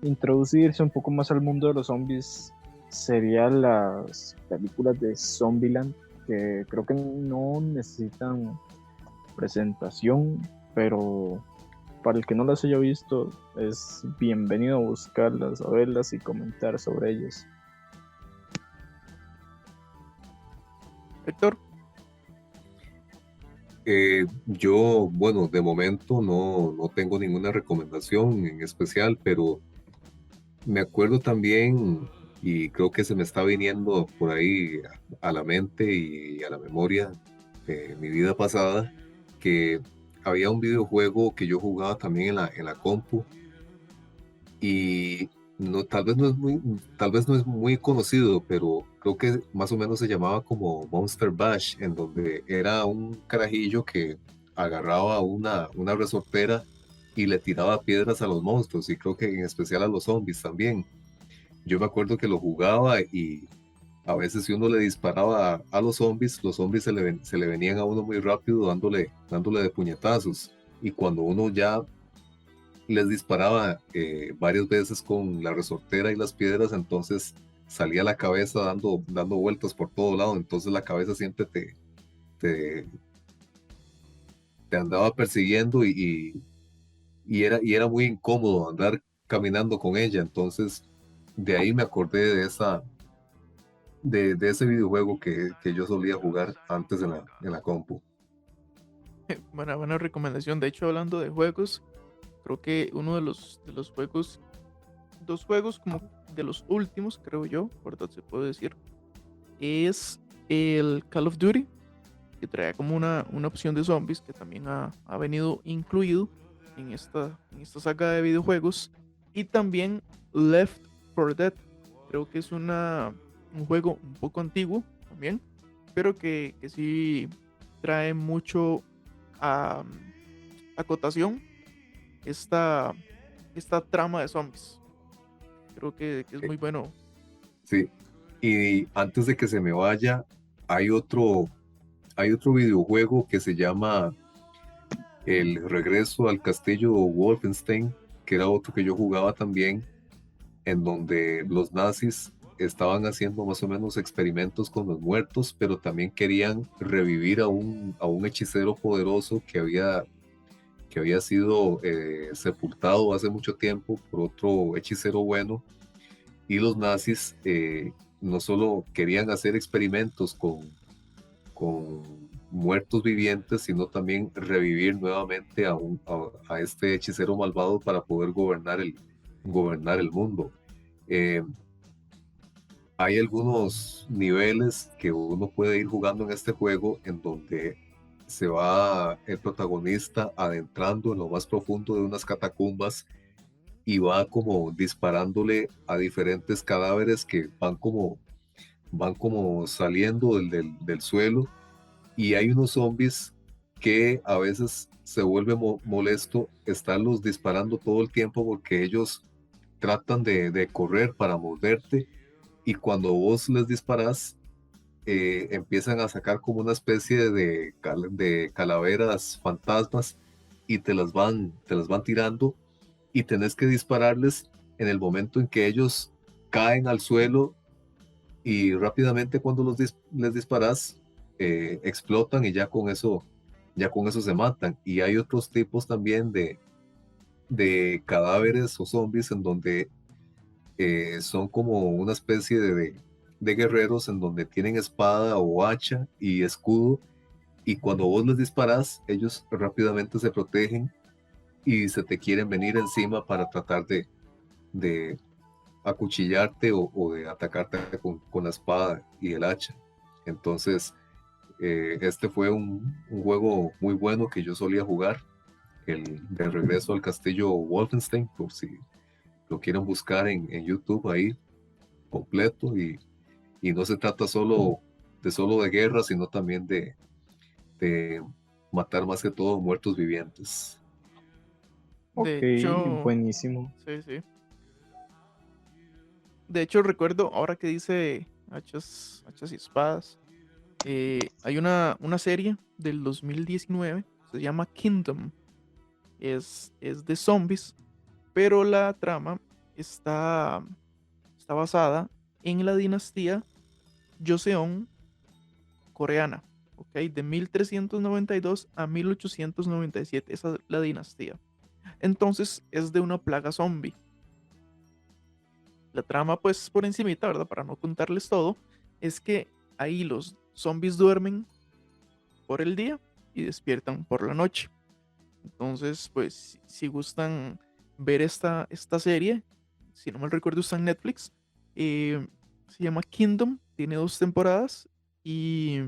introducirse un poco más al mundo de los zombies, serían las películas de Zombieland, que creo que no necesitan presentación, pero para el que no las haya visto es bienvenido a buscarlas, a verlas y comentar sobre ellas. Héctor. Yo, bueno, de momento no tengo ninguna recomendación en especial, pero Me acuerdo también, y creo que se me está viniendo por ahí a la mente y a la memoria de mi vida pasada, que había un videojuego que yo jugaba también en la compu, y no, tal vez no es muy conocido, pero creo que más o menos se llamaba como Monster Bash, en donde era un carajillo que agarraba una resortera y le tiraba piedras a los monstruos, y creo que en especial a los zombies también. Yo me acuerdo que lo jugaba y a veces si uno le disparaba a los zombies se le venían a uno muy rápido dándole de puñetazos. Y cuando uno ya les disparaba varias veces con la resortera y las piedras, entonces salía la cabeza dando vueltas por todo lado, entonces la cabeza siempre te, te andaba persiguiendo y era muy incómodo andar caminando con ella, entonces de ahí me acordé de ese videojuego que yo solía jugar antes en la compu. Buena recomendación. De hecho, hablando de juegos, creo que uno de los juegos, dos juegos como de los últimos, creo yo, por todo se puede decir, es el Call of Duty, que trae como una opción de zombies que también ha venido incluido en esta saga de videojuegos. Y también Left 4 Dead. Creo que es un juego un poco antiguo también, pero que sí trae mucho a acotación esta, esta trama de zombies. Creo que es muy bueno. Sí, y antes de que se me vaya, hay hay otro videojuego que se llama El Regreso al Castillo Wolfenstein, que era otro que yo jugaba también, en donde los nazis estaban haciendo más o menos experimentos con los muertos, pero también querían revivir a un hechicero poderoso que había sido sepultado hace mucho tiempo por otro hechicero bueno, y los nazis no solo querían hacer experimentos con muertos vivientes, sino también revivir nuevamente a este hechicero malvado para poder gobernar el mundo. Eh, Hay algunos niveles que uno puede ir jugando en este juego en donde se va el protagonista adentrando en lo más profundo de unas catacumbas y va como disparándole a diferentes cadáveres que van como saliendo del suelo, y hay unos zombies que a veces se vuelve molesto estarlos disparando todo el tiempo porque ellos tratan de correr para morderte, y cuando vos les disparás empiezan a sacar como una especie de calaveras fantasmas y te las van tirando, y tenés que dispararles en el momento en que ellos caen al suelo, y rápidamente cuando les disparas explotan y ya con eso se matan. Y hay otros tipos también de cadáveres o zombies en donde son como una especie de guerreros en donde tienen espada o hacha y escudo, y cuando vos les disparas ellos rápidamente se protegen y se te quieren venir encima para tratar de acuchillarte o de atacarte con la espada y el hacha. Entonces, este fue un juego muy bueno que yo solía jugar, el de Regreso al Castillo Wolfenstein, por si lo quieren buscar en YouTube ahí completo, y no se trata solo de guerra, sino también de matar más que todo muertos vivientes. Ok, De hecho, buenísimo. sí, sí. De hecho, recuerdo, ahora que dice hachas y espadas, hay una serie del 2019, se llama Kingdom. Es de zombies, pero la trama está basada en la dinastía Joseon coreana, ¿ok? De 1392 a 1897, esa es la dinastía. Entonces es de una plaga zombie. La trama, pues por encimita, ¿verdad? Para no contarles todo, es que ahí los zombies duermen por el día y despiertan por la noche. Entonces, pues si gustan ver esta serie, si no mal recuerdo está en Netflix. Se llama Kingdom, tiene 2 temporadas y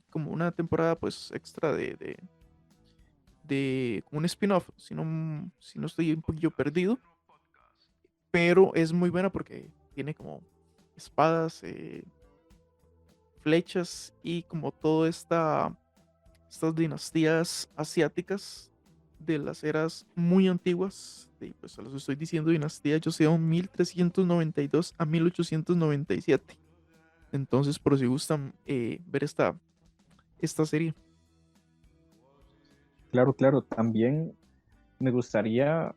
como una temporada pues extra de como un spin-off, si no estoy un poquillo perdido, pero es muy buena porque tiene como espadas, flechas y como toda estas dinastías asiáticas de las eras muy antiguas, pues se los estoy diciendo dinastía, yo sé, 1392 a 1897. Entonces, por si gustan ver esta serie. Claro, claro. También me gustaría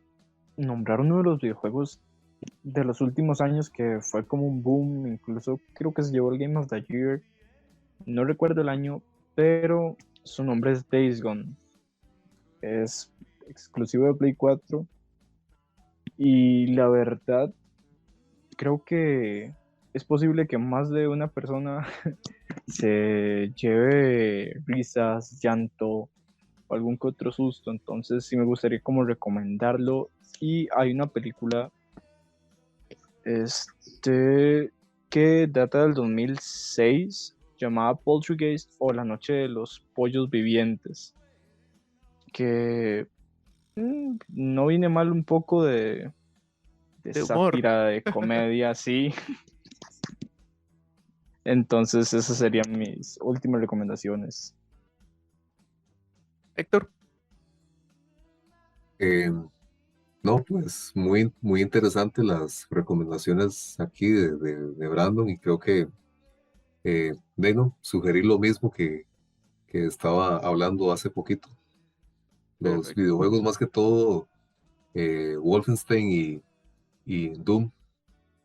nombrar uno de los videojuegos de los últimos años que fue como un boom, incluso creo que se llevó el Game of the Year, no recuerdo el año, pero su nombre es Days Gone. Es exclusivo de Play 4 y la verdad creo que es posible que más de una persona se lleve risas, llanto o algún que otro susto, entonces sí me gustaría como recomendarlo. Y hay una película que data del 2006 llamada Poltergeist o La Noche de los Pollos Vivientes, que no viene mal un poco de humor. sátira, de comedia, sí. Entonces esas serían mis últimas recomendaciones. Héctor. No, pues muy interesante las recomendaciones aquí de Brandon y creo que no, sugerir lo mismo que estaba hablando hace poquito. Los Perfecto. videojuegos más que todo, Wolfenstein y Doom,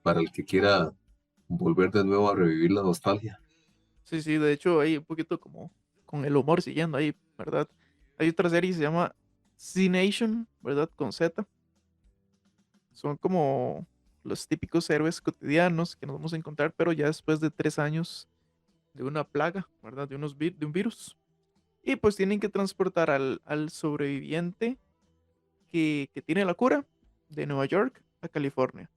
para el que quiera volver de nuevo a revivir la nostalgia. Sí, sí, de hecho hay un poquito como con el humor siguiendo ahí, ¿verdad? Hay otra serie que se llama Z-Nation, ¿verdad? Con Z. Son como los típicos héroes cotidianos que nos vamos a encontrar, pero ya después de 3 años de una plaga, ¿verdad? De un virus. Y pues tienen que transportar al sobreviviente que tiene la cura de Nueva York a California.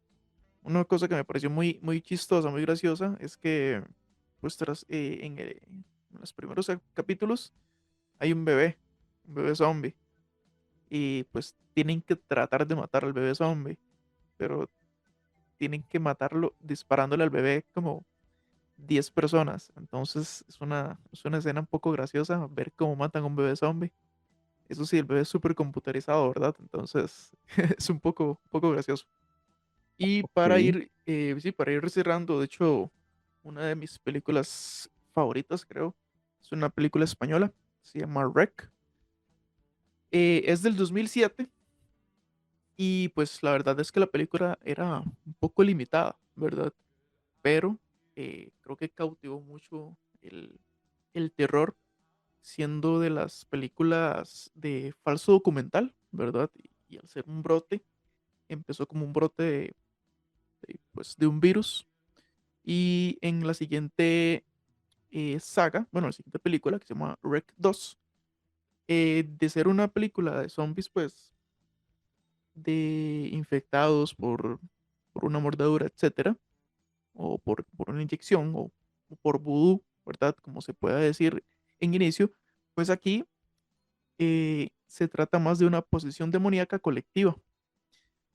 Una cosa que me pareció muy chistosa, muy graciosa, es que pues en los primeros capítulos hay un bebé zombie, y pues tienen que tratar de matar al bebé zombie, pero tienen que matarlo disparándole al bebé como 10 personas. Entonces es una escena un poco graciosa ver cómo matan a un bebé zombie. Eso sí, el bebé es súper computarizado, ¿verdad? Entonces es un poco gracioso. Y Ok. sí, para ir cerrando, de hecho, una de mis películas favoritas, creo, es una película española, se llama REC. Es del 2007 y pues la verdad es que la película era un poco limitada, ¿verdad? Pero creo que cautivó mucho el terror, siendo de las películas de falso documental, ¿verdad? Y al ser un brote, empezó como un brote pues, de un virus. Y en la siguiente saga, bueno, la siguiente película que se llama REC 2, de ser una película de zombies, pues, de infectados por una mordedura, etcétera, o por una inyección, o por vudú, ¿verdad? Como se pueda decir en inicio, pues aquí se trata más de una posesión demoníaca colectiva.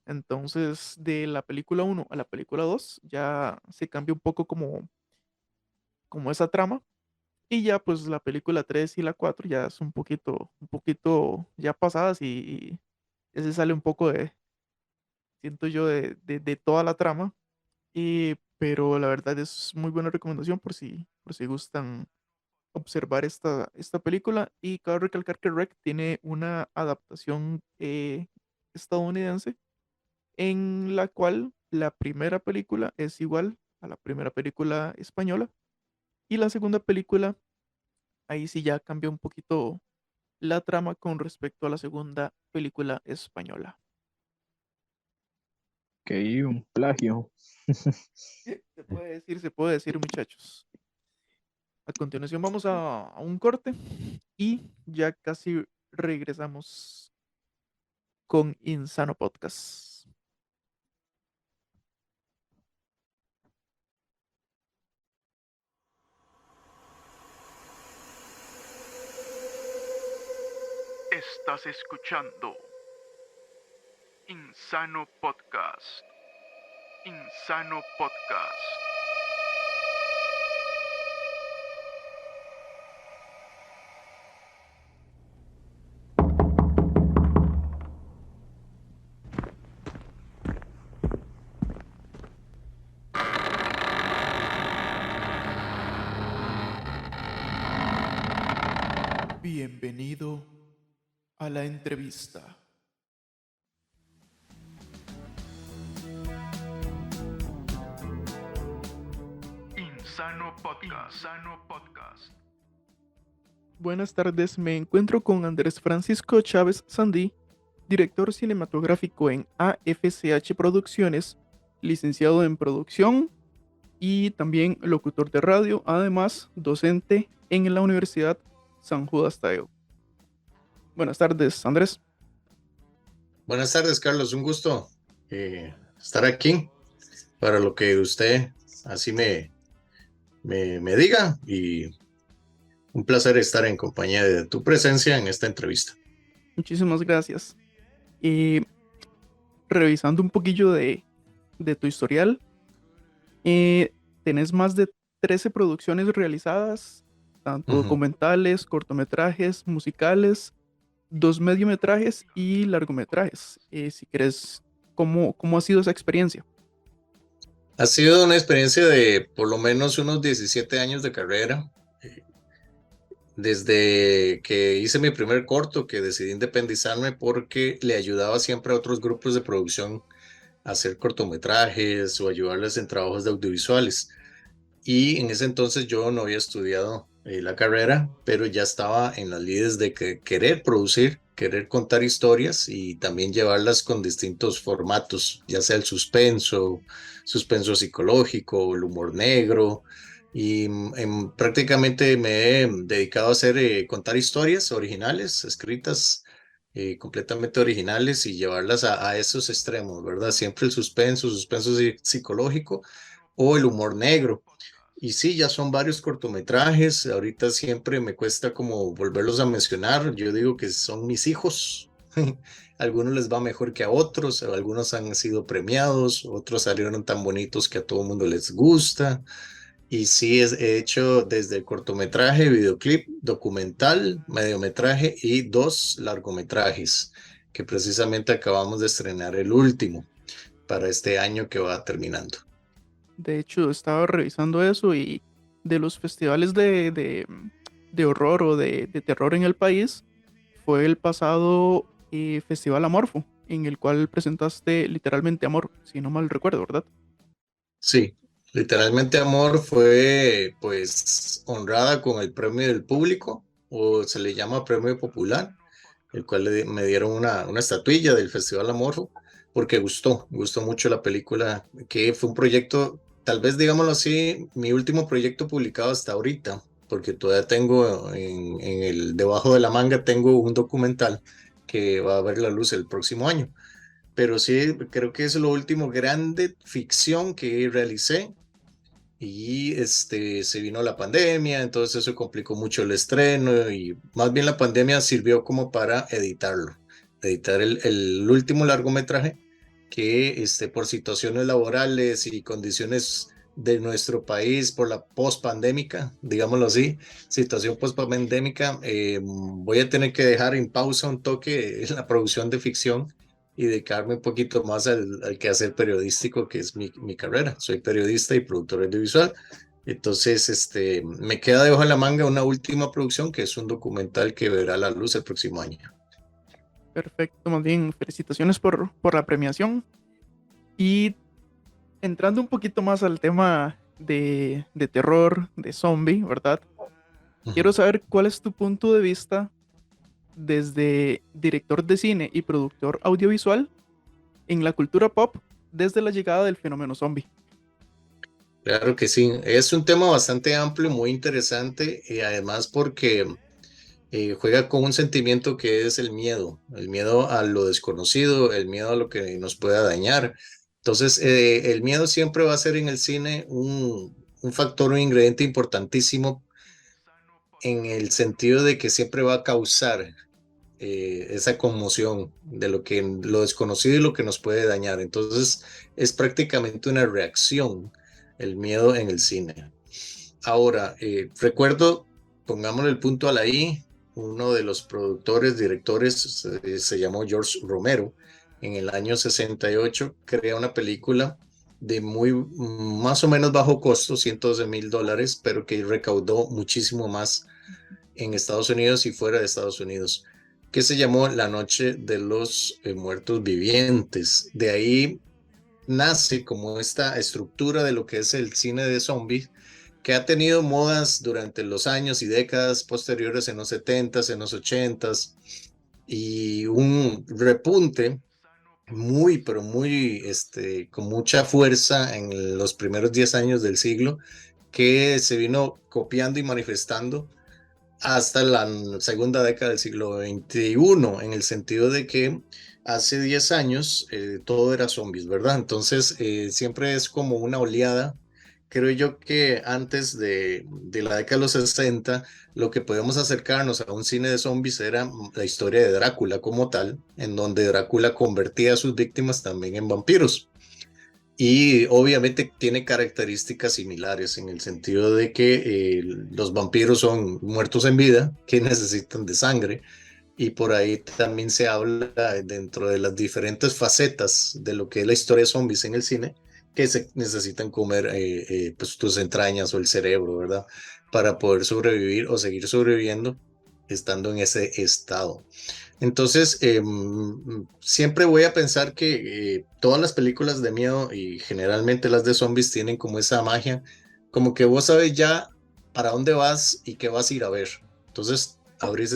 Entonces, de la película uno a la película 2 ya se cambia un poco como esa trama. Y ya pues la película 3 y la 4 ya es un poquito ya pasadas, y ya se sale un poco siento yo, de toda la trama. Pero la verdad es muy buena recomendación por si gustan observar esta película. Y cabe recalcar que REC tiene una adaptación estadounidense, en la cual la primera película es igual a la primera película española, y la segunda película, ahí sí ya cambia un poquito la trama con respecto a la segunda película española. Ok, un plagio. Se puede decir, muchachos. A continuación vamos a un corte y ya casi regresamos con Insano Podcast. Estás escuchando Insano Podcast. Insano Podcast. Bienvenido a la entrevista. Insano Podcast. Insano Podcast. Buenas tardes, me encuentro con Andrés Francisco Chávez Sandí, director cinematográfico en AFCH Producciones, licenciado en producción y también locutor de radio, además docente en la Universidad San Judas Tadeo. Buenas tardes, Andrés. Buenas tardes, Carlos. Un gusto estar aquí para lo que usted así me diga, y un placer estar en compañía de tu presencia en esta entrevista. Muchísimas gracias. Revisando un poquillo de tu historial, tenés más de 13 producciones realizadas, tanto documentales, cortometrajes, musicales, 2 mediometrajes y largometrajes. Si querés, ¿cómo ha sido esa experiencia? Ha sido una experiencia de por lo menos unos 17 años de carrera. Desde que hice mi primer corto, que decidí independizarme porque le ayudaba siempre a otros grupos de producción a hacer cortometrajes o ayudarles en trabajos de audiovisuales. Y en ese entonces yo no había estudiado la carrera, pero ya estaba en las lides de querer producir, querer contar historias y también llevarlas con distintos formatos, ya sea el suspenso psicológico, el humor negro. Y prácticamente me he dedicado a contar historias originales, escritas completamente originales, y llevarlas a esos extremos, ¿verdad? Siempre el suspenso psicológico o el humor negro. Y sí, ya son varios cortometrajes. Ahorita siempre me cuesta como volverlos a mencionar. Yo digo que son mis hijos. Algunos les va mejor que a otros, algunos han sido premiados, otros salieron tan bonitos que a todo el mundo les gusta. Y sí, he hecho desde el cortometraje, videoclip, documental, mediometraje y 2 largometrajes, que precisamente acabamos de estrenar el último para este año que va terminando. De hecho, estaba revisando eso, y de los festivales de horror o de terror en el país, fue el pasado Festival Amorfo, en el cual presentaste literalmente Amor, si no mal recuerdo, ¿verdad? Sí, literalmente Amor fue pues honrada con el premio del público, o se le llama premio popular, el cual me dieron una estatuilla del Festival Amorfo, porque gustó mucho la película, que fue un proyecto, tal vez digámoslo así, mi último proyecto publicado hasta ahorita, porque todavía tengo debajo de la manga tengo un documental que va a ver la luz el próximo año. Pero sí, creo que es lo último grande ficción que realicé. Y se vino la pandemia, entonces eso complicó mucho el estreno, y más bien la pandemia sirvió como para editar el último largometraje, que por situaciones laborales y condiciones de nuestro país, por la post-pandémica, digámoslo así, situación post-pandémica, voy a tener que dejar en pausa un toque la producción de ficción y dedicarme un poquito más al quehacer periodístico, que es mi carrera. Soy periodista y productor audiovisual. Entonces, me queda debajo de la manga una última producción, que es un documental que verá la luz el próximo año. Perfecto, más bien, felicitaciones por la premiación. Y entrando un poquito más al tema de terror, de zombie, ¿verdad? Quiero saber cuál es tu punto de vista desde director de cine y productor audiovisual en la cultura pop desde la llegada del fenómeno zombie. Claro que sí, es un tema bastante amplio, muy interesante, y además porque juega con un sentimiento que es el miedo a lo desconocido, el miedo a lo que nos pueda dañar. Entonces, el miedo siempre va a ser en el cine un factor, un ingrediente importantísimo, en el sentido de que siempre va a causar esa conmoción de lo desconocido y lo que nos puede dañar. Entonces es prácticamente una reacción el miedo en el cine. Ahora, recuerdo, pongámosle el punto a la I, uno de los productores, directores, se llamó George Romero. En el año 68 crea una película de más o menos bajo costo, $112,000, pero que recaudó muchísimo más en Estados Unidos y fuera de Estados Unidos, que se llamó La Noche de los Muertos Vivientes. De ahí nace como esta estructura de lo que es el cine de zombies, que ha tenido modas durante los años y décadas posteriores en los 70s, en los 80s, y un repunte muy, pero muy, con mucha fuerza en los primeros 10 años del siglo, que se vino copiando y manifestando hasta la segunda década del siglo XXI, en el sentido de que hace 10 años todo era zombies, ¿verdad? Entonces siempre es como una oleada. Creo yo que antes de la década de los 60, lo que podíamos acercarnos a un cine de zombies era la historia de Drácula como tal, en donde Drácula convertía a sus víctimas también en vampiros. Y obviamente tiene características similares en el sentido de que los vampiros son muertos en vida que necesitan de sangre, y por ahí también se habla dentro de las diferentes facetas de lo que es la historia de zombies en el cine, que se necesitan comer pues tus entrañas o el cerebro, ¿verdad? Para poder sobrevivir o seguir sobreviviendo estando en ese estado. Entonces, siempre voy a pensar que todas las películas de miedo y generalmente las de zombies tienen como esa magia, como que vos sabes ya para dónde vas y qué vas a ir a ver. Entonces, abrís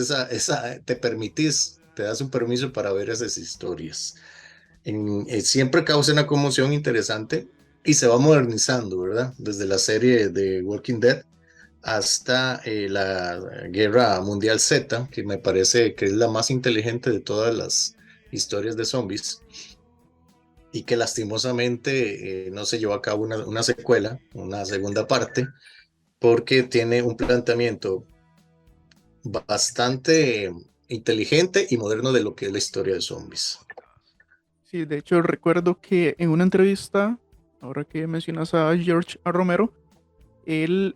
te permitís, te das un permiso para ver esas historias. Siempre causa una conmoción interesante y se va modernizando, ¿verdad? Desde la serie de Walking Dead hasta la Guerra Mundial Z, que me parece que es la más inteligente de todas las historias de zombies, y que lastimosamente no se llevó a cabo una secuela, una segunda parte, porque tiene un planteamiento bastante inteligente y moderno de lo que es la historia de zombies. Sí, de hecho recuerdo que en una entrevista, ahora que mencionas a George A. Romero, él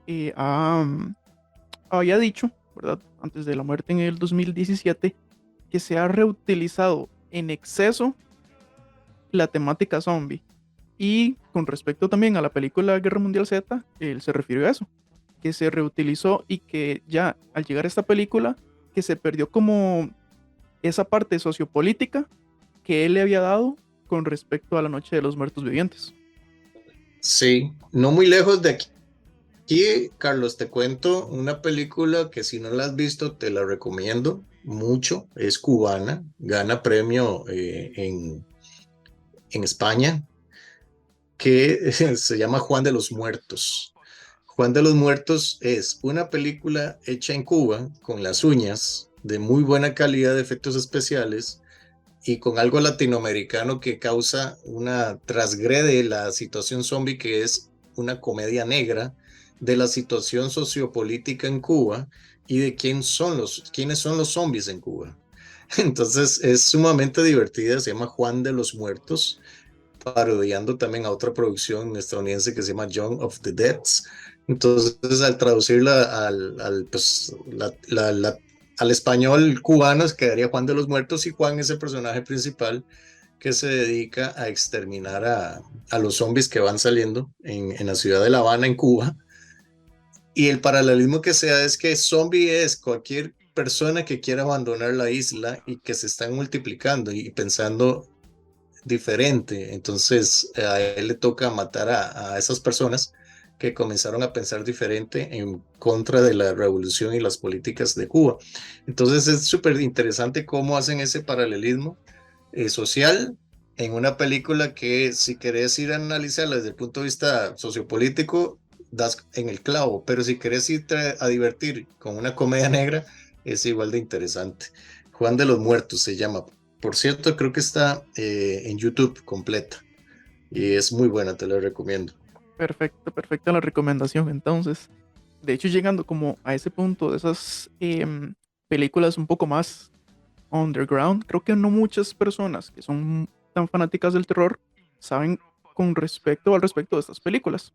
había dicho, ¿verdad?, antes de la muerte en el 2017, que se ha reutilizado en exceso la temática zombie. Y con respecto también a la película Guerra Mundial Z, él se refirió a eso, que se reutilizó y que ya al llegar a esta película, que se perdió como esa parte sociopolítica que él le había dado con respecto a La Noche de los Muertos Vivientes. Sí, no muy lejos de aquí. Aquí, Carlos, te cuento una película que si no la has visto te la recomiendo mucho. Es cubana, gana premio en España, que se llama Juan de los Muertos. Juan de los Muertos es una película hecha en Cuba con las uñas, de muy buena calidad de efectos especiales y con algo latinoamericano que transgrede la situación zombie, que es una comedia negra de la situación sociopolítica en Cuba y de quiénes son los zombies en Cuba. Entonces es sumamente divertida, se llama Juan de los Muertos, parodiando también a otra producción estadounidense que se llama Dawn of the Dead. Entonces al traducirla al español cubano quedaría Juan de los Muertos, y Juan es el personaje principal que se dedica a exterminar a los zombies que van saliendo en la ciudad de La Habana, en Cuba. Y el paralelismo que se da es que zombie es cualquier persona que quiera abandonar la isla y que se están multiplicando y pensando diferente. Entonces a él le toca matar a esas personas que comenzaron a pensar diferente en contra de la revolución y las políticas de Cuba. Entonces es súper interesante cómo hacen ese paralelismo social en una película que, si querés ir a analizarla desde el punto de vista sociopolítico, das en el clavo, pero si querés irte a divertir con una comedia negra, es igual de interesante. Juan de los Muertos se llama. Por cierto, creo que está en YouTube completa y es muy buena, te la recomiendo. Perfecta la recomendación. Entonces, de hecho, llegando como a ese punto de esas películas un poco más underground. Creo que no muchas personas que son tan fanáticas del terror saben al respecto de estas películas.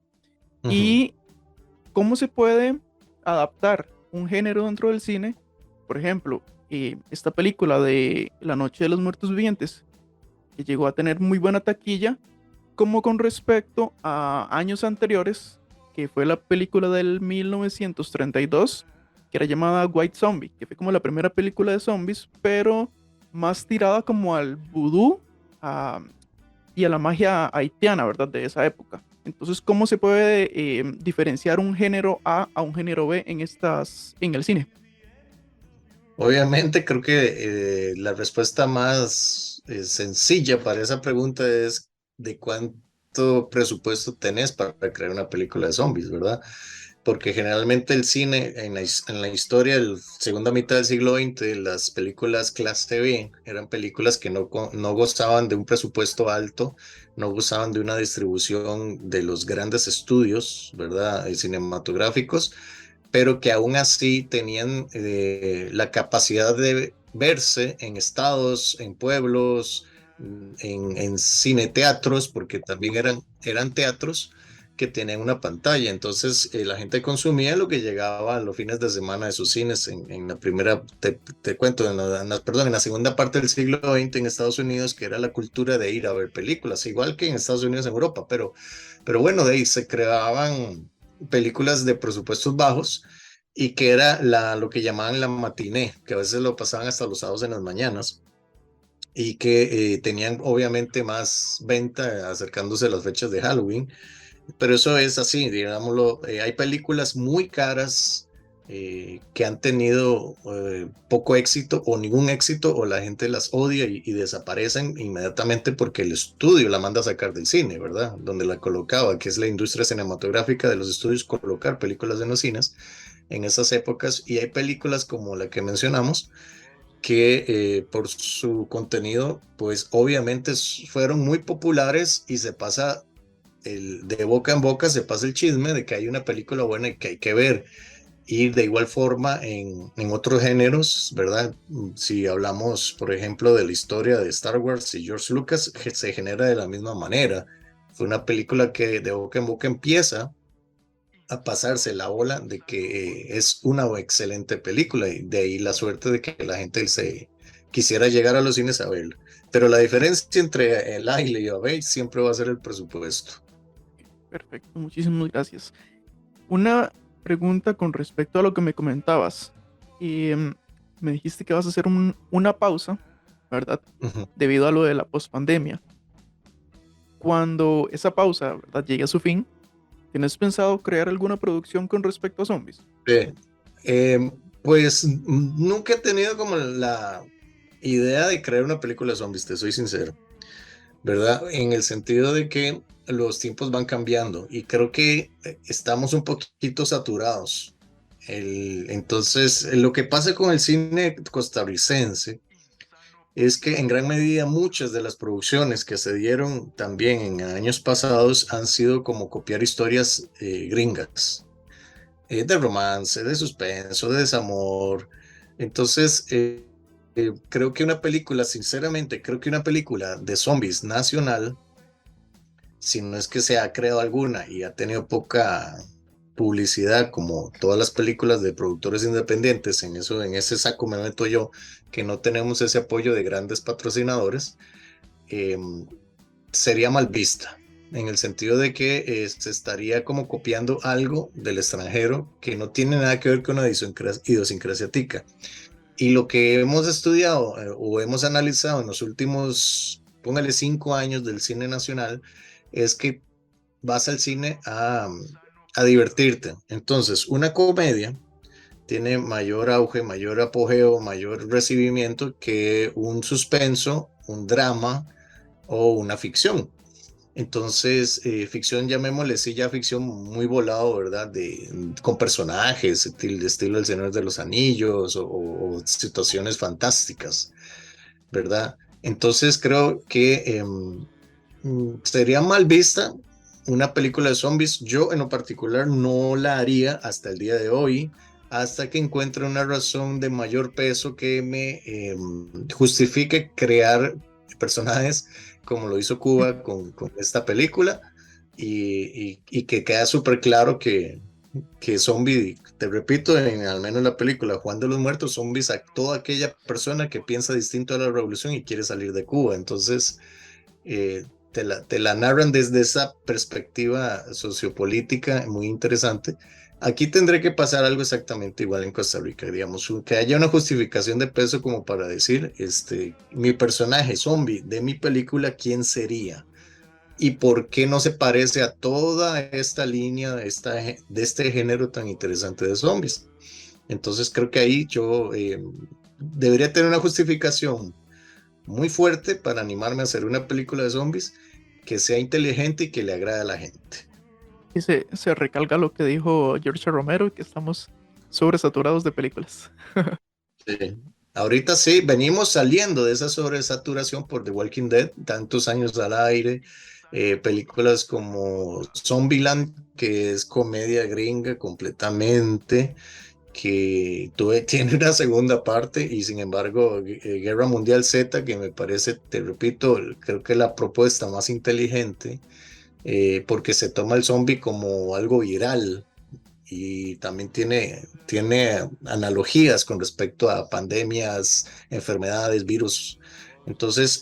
Ujú. Y cómo se puede adaptar un género dentro del cine. Por ejemplo, esta película de La Noche de los Muertos Vivientes, que llegó a tener muy buena taquilla, como con respecto a años anteriores, que fue la película del 1932, que era llamada White Zombie, que fue como la primera película de zombies, pero más tirada como al vudú y a la magia haitiana, ¿verdad? De esa época. Entonces, ¿cómo se puede diferenciar un género A a un género B en el cine? Obviamente creo que la respuesta más sencilla para esa pregunta es de cuánto presupuesto tenés para crear una película de zombies, ¿verdad? Porque generalmente el cine en la historia de la segunda mitad del siglo XX, las películas clase B eran películas que no gozaban de un presupuesto alto, no gozaban de una distribución de los grandes estudios, ¿verdad? Cinematográficos, pero que aún así tenían la capacidad de verse en estados, en pueblos, en cineteatros, porque también eran teatros que tenían una pantalla. Entonces la gente consumía lo que llegaba a los fines de semana de sus cines. En la primera, te cuento, en la segunda parte del siglo XX en Estados Unidos, que era la cultura de ir a ver películas, igual que en Estados Unidos, en Europa, pero bueno, de ahí se creaban películas de presupuestos bajos y que era lo que llamaban la matiné, que a veces lo pasaban hasta los sábados en las mañanas y que tenían obviamente más venta acercándose a las fechas de Halloween, pero eso es así, digámoslo. Hay películas muy caras que han tenido poco éxito o ningún éxito, o la gente las odia y desaparecen inmediatamente porque el estudio la manda a sacar del cine, ¿verdad? Donde la colocaba, que es la industria cinematográfica de los estudios, colocar películas en los cines en esas épocas. Y hay películas como la que mencionamos que por su contenido, pues obviamente fueron muy populares y se pasa de boca en boca, se pasa el chisme de que hay una película buena y que hay que ver. Y de igual forma en otros géneros, ¿verdad? Si hablamos, por ejemplo, de la historia de Star Wars y George Lucas, se genera de la misma manera. Fue una película que de boca en boca empieza a pasarse la ola de que es una excelente película, y de ahí la suerte de que la gente se quisiera llegar a los cines a verla. Pero la diferencia entre el A y la B siempre va a ser el presupuesto. Perfecto, muchísimas gracias. Una pregunta con respecto a lo que me comentabas. Me dijiste que vas a hacer una pausa, ¿verdad? Debido a lo de la pospandemia. Cuando esa pausa, ¿verdad?, llegue a su fin, ¿tienes pensado crear alguna producción con respecto a zombies? Pues nunca he tenido como la idea de crear una película de zombies, te soy sincero, ¿verdad? En el sentido de que los tiempos van cambiando y creo que estamos un poquito saturados. Entonces, lo que pasa con el cine costarricense es que en gran medida muchas de las producciones que se dieron también en años pasados han sido como copiar historias gringas, de romance, de suspenso, de desamor. Entonces, creo que sinceramente, creo que una película de zombies nacional, si no es que se ha creado alguna y ha tenido poca publicidad, como todas las películas de productores independientes, en ese saco me meto yo, que no tenemos ese apoyo de grandes patrocinadores, sería mal vista, en el sentido de que se estaría como copiando algo del extranjero que no tiene nada que ver con una idiosincrasia tica. Y lo que hemos estudiado o hemos analizado en los últimos, póngale 5 años del cine nacional, es que vas al cine a divertirte. Entonces, una comedia tiene mayor auge, mayor apogeo, mayor recibimiento que un suspenso, un drama o una ficción. Entonces, ficción, llamémosle sí, ya ficción muy volado, ¿verdad? Con personajes, estilo El Señor de los Anillos o situaciones fantásticas, ¿verdad? Entonces, creo que sería mal vista una película de zombies. Yo en lo particular no la haría hasta el día de hoy, hasta que encuentre una razón de mayor peso que me justifique crear personajes como lo hizo Cuba con esta película y que queda súper claro que Zombie, te repito, al menos en la película Juan de los Muertos, zombies a toda aquella persona que piensa distinto a la revolución y quiere salir de Cuba. Entonces te la narran desde esa perspectiva sociopolítica muy interesante. Aquí tendré que pasar algo exactamente igual en Costa Rica, digamos, que haya una justificación de peso como para decir, mi personaje zombie de mi película, ¿quién sería? ¿Y por qué no se parece a toda esta línea de este género tan interesante de zombies? Entonces creo que ahí yo debería tener una justificación muy fuerte para animarme a hacer una película de zombies que sea inteligente y que le agrade a la gente. Y se recalca lo que dijo George Romero, que estamos sobresaturados de películas. Sí. Ahorita sí, venimos saliendo de esa sobresaturación por The Walking Dead, tantos años al aire, películas como Zombieland, que es comedia gringa completamente, que tiene una segunda parte, y sin embargo Guerra Mundial Z, que me parece, te repito, creo que es la propuesta más inteligente, porque se toma el zombie como algo viral y también tiene analogías con respecto a pandemias, enfermedades, virus. Entonces,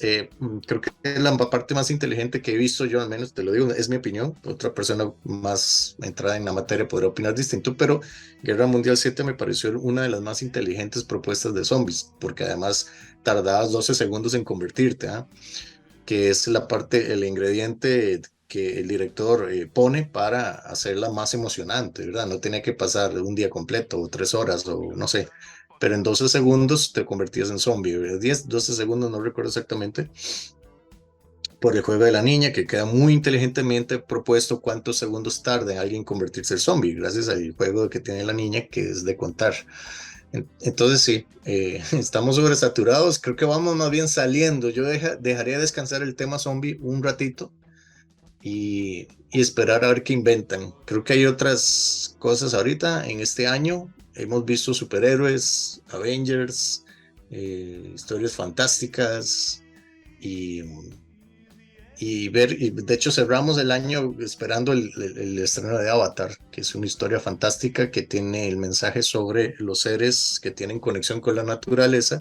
creo que es la parte más inteligente que he visto yo, al menos te lo digo, es mi opinión. Otra persona más entrada en la materia podrá opinar distinto, pero Guerra Mundial 7 me pareció una de las más inteligentes propuestas de zombies, porque además tardabas 12 segundos en convertirte, que es la parte, el ingrediente que el director pone para hacerla más emocionante, ¿verdad? No tenía que pasar un día completo o 3 horas o no sé, pero en 12 segundos te convertías en zombie, 12 segundos, no recuerdo exactamente, por el juego de la niña, que queda muy inteligentemente propuesto cuántos segundos tarda en alguien convertirse en zombie, gracias al juego que tiene la niña, que es de contar. Entonces sí, estamos sobresaturados, creo que vamos más bien saliendo. Yo dejaría descansar el tema zombie un ratito y esperar a ver qué inventan. Creo que hay otras cosas ahorita en este año. Hemos visto superhéroes, Avengers, historias fantásticas y de hecho cerramos el año esperando el estreno de Avatar, que es una historia fantástica que tiene el mensaje sobre los seres que tienen conexión con la naturaleza,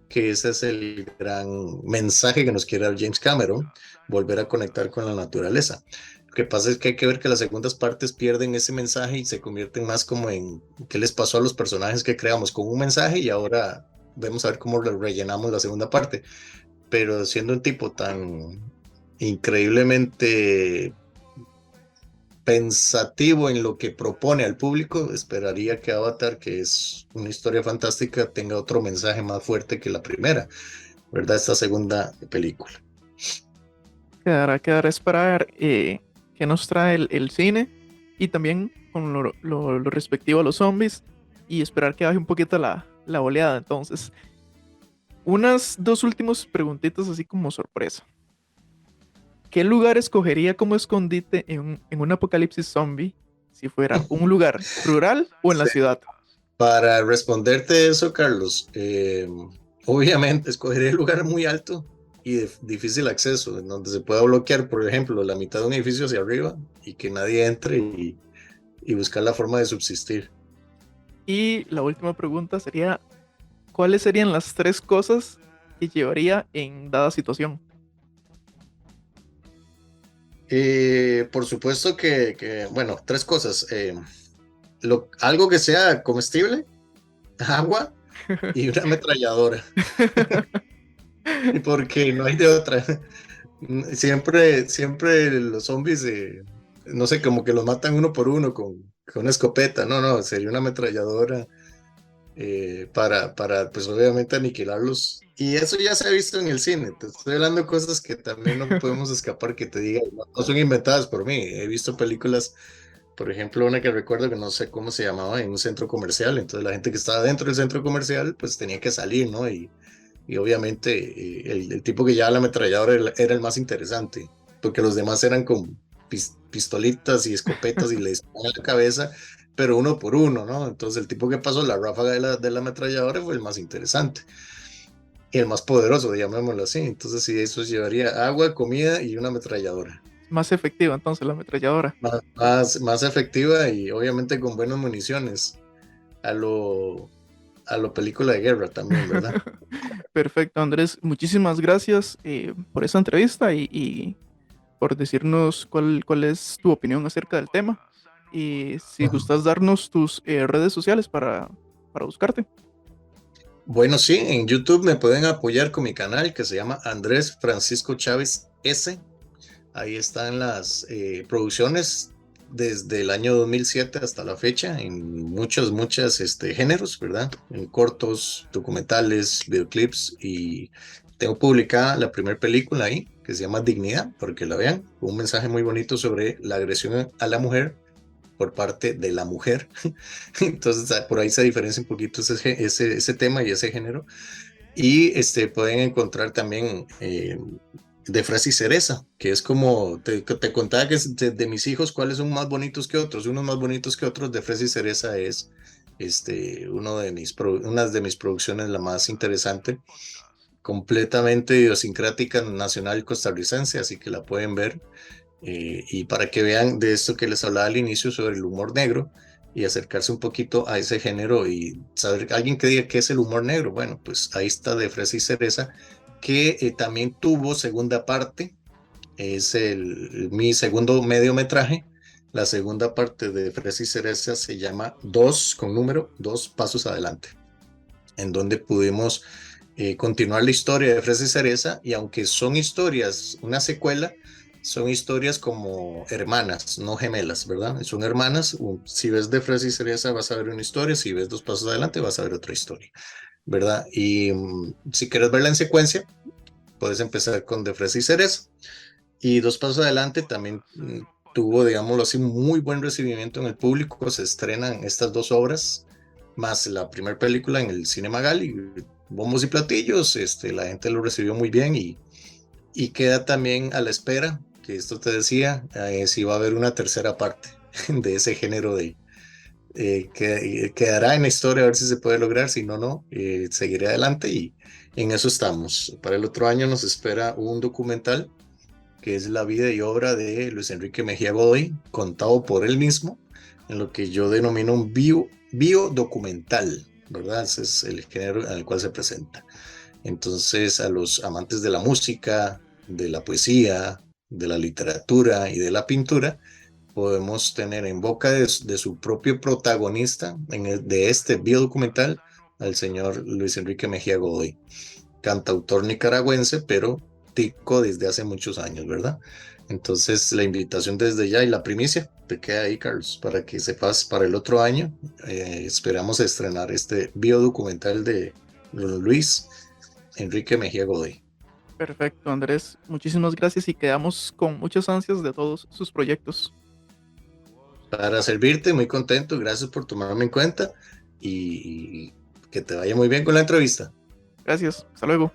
que ese es el gran mensaje que nos quiere dar James Cameron, volver a conectar con la naturaleza. Lo que pasa es que hay que ver que las segundas partes pierden ese mensaje y se convierten más como en qué les pasó a los personajes que creamos con un mensaje, y ahora vamos a ver cómo rellenamos la segunda parte. Pero siendo un tipo tan increíblemente pensativo en lo que propone al público, esperaría que Avatar, que es una historia fantástica, tenga otro mensaje más fuerte que la primera, ¿verdad? Esta segunda película. Quedará esperar qué nos trae el cine, y también con lo respectivo a los zombies, y esperar que baje un poquito la oleada. Entonces, unas 2 últimas preguntitas así como sorpresa. ¿Qué lugar escogería como escondite en un apocalipsis zombie si fuera un lugar rural o en la ciudad? Para responderte eso, Carlos, obviamente escogería el lugar muy alto y de difícil acceso, en donde se pueda bloquear, por ejemplo, la mitad de un edificio hacia arriba y que nadie entre, y buscar la forma de subsistir. Y la última pregunta sería, ¿cuáles serían las 3 cosas que llevaría en dada situación? Por supuesto que, bueno, 3 cosas. Algo que sea comestible, agua y una ametralladora. Porque no hay de otra. Siempre los zombies, no sé, como que los matan uno por uno con una escopeta. No, sería una ametralladora para, pues obviamente aniquilarlos. Y eso ya se ha visto en el cine. Te estoy hablando de cosas que también no podemos escapar, que te diga, no son inventadas por mí. He visto películas, por ejemplo, una que recuerdo que no sé cómo se llamaba, en un centro comercial. Entonces la gente que estaba dentro del centro comercial pues tenía que salir, ¿no? Y obviamente el tipo que llevaba la ametralladora era el más interesante, porque los demás eran con pistolitas y escopetas y le disparaban a la cabeza, pero uno por uno, ¿no? Entonces el tipo que pasó la ráfaga de la ametralladora fue el más interesante y el más poderoso, llamémoslo así. Entonces sí, eso llevaría agua, comida y una ametralladora. Más efectiva entonces la ametralladora. Más efectiva y obviamente con buenas municiones. A lo película de guerra también, ¿verdad? Perfecto, Andrés. Muchísimas gracias por esa entrevista y por decirnos cuál es tu opinión acerca del tema. Y si gustas darnos tus redes sociales para buscarte. Bueno, sí, en YouTube me pueden apoyar con mi canal que se llama Andrés Francisco Chávez S. Ahí están las producciones desde el año 2007 hasta la fecha en muchos géneros, ¿verdad? En cortos, documentales, videoclips, y tengo publicada la primera película ahí que se llama Dignidad, para que la vean, un mensaje muy bonito sobre la agresión a la mujer por parte de la mujer. Entonces por ahí se diferencia un poquito ese tema y ese género. Y pueden encontrar también de Fresa y Cereza, que es como te contaba que es de mis hijos, cuáles son más bonitos que otros, unos más bonitos que otros. De Fresa y Cereza es una de mis producciones, la más interesante, completamente idiosincrática, nacional y costarricense, así que la pueden ver. Y para que vean de esto que les hablaba al inicio sobre el humor negro y acercarse un poquito a ese género y saber, alguien que diga qué es el humor negro, bueno, pues ahí está De Fresa y Cereza, que también tuvo segunda parte, es mi segundo mediometraje. La segunda parte de Fresa y Cereza se llama 2 pasos adelante, en donde pudimos continuar la historia de Fresa y Cereza, y aunque son historias, una secuela, son historias como hermanas, no gemelas, ¿verdad? Son hermanas. Si ves De Fresa y Cereza vas a ver una historia, si ves 2 pasos adelante vas a ver otra historia, ¿verdad? Y si quieres verla en secuencia, puedes empezar con De Fresa y Cereza. Y 2 pasos adelante también tuvo, digámoslo así, muy buen recibimiento en el público. Se estrenan estas 2 obras, más la primera película en el Cine Magali, bombos y platillos. La gente lo recibió muy bien y queda también a la espera, que esto te decía, si va a haber una tercera parte de ese género que quedará en la historia, a ver si se puede lograr. Si no, seguiré adelante, y en eso estamos. Para el otro año nos espera un documental que es la vida y obra de Luis Enrique Mejía Godoy, contado por él mismo, en lo que yo denomino un biodocumental, ¿verdad? Ese es el género en el cual se presenta. Entonces, a los amantes de la música, de la poesía, de la literatura y de la pintura, podemos tener en boca de su propio protagonista de este biodocumental al señor Luis Enrique Mejía Godoy, cantautor nicaragüense, pero tico desde hace muchos años, ¿verdad? Entonces, la invitación desde ya y la primicia te queda ahí, Carlos, para que sepas, para el otro año esperamos estrenar este biodocumental de Luis Enrique Mejía Godoy. Perfecto, Andrés. Muchísimas gracias y quedamos con muchas ansias de todos sus proyectos. Para servirte, muy contento. Gracias por tomarme en cuenta y que te vaya muy bien con la entrevista. Gracias. Hasta luego.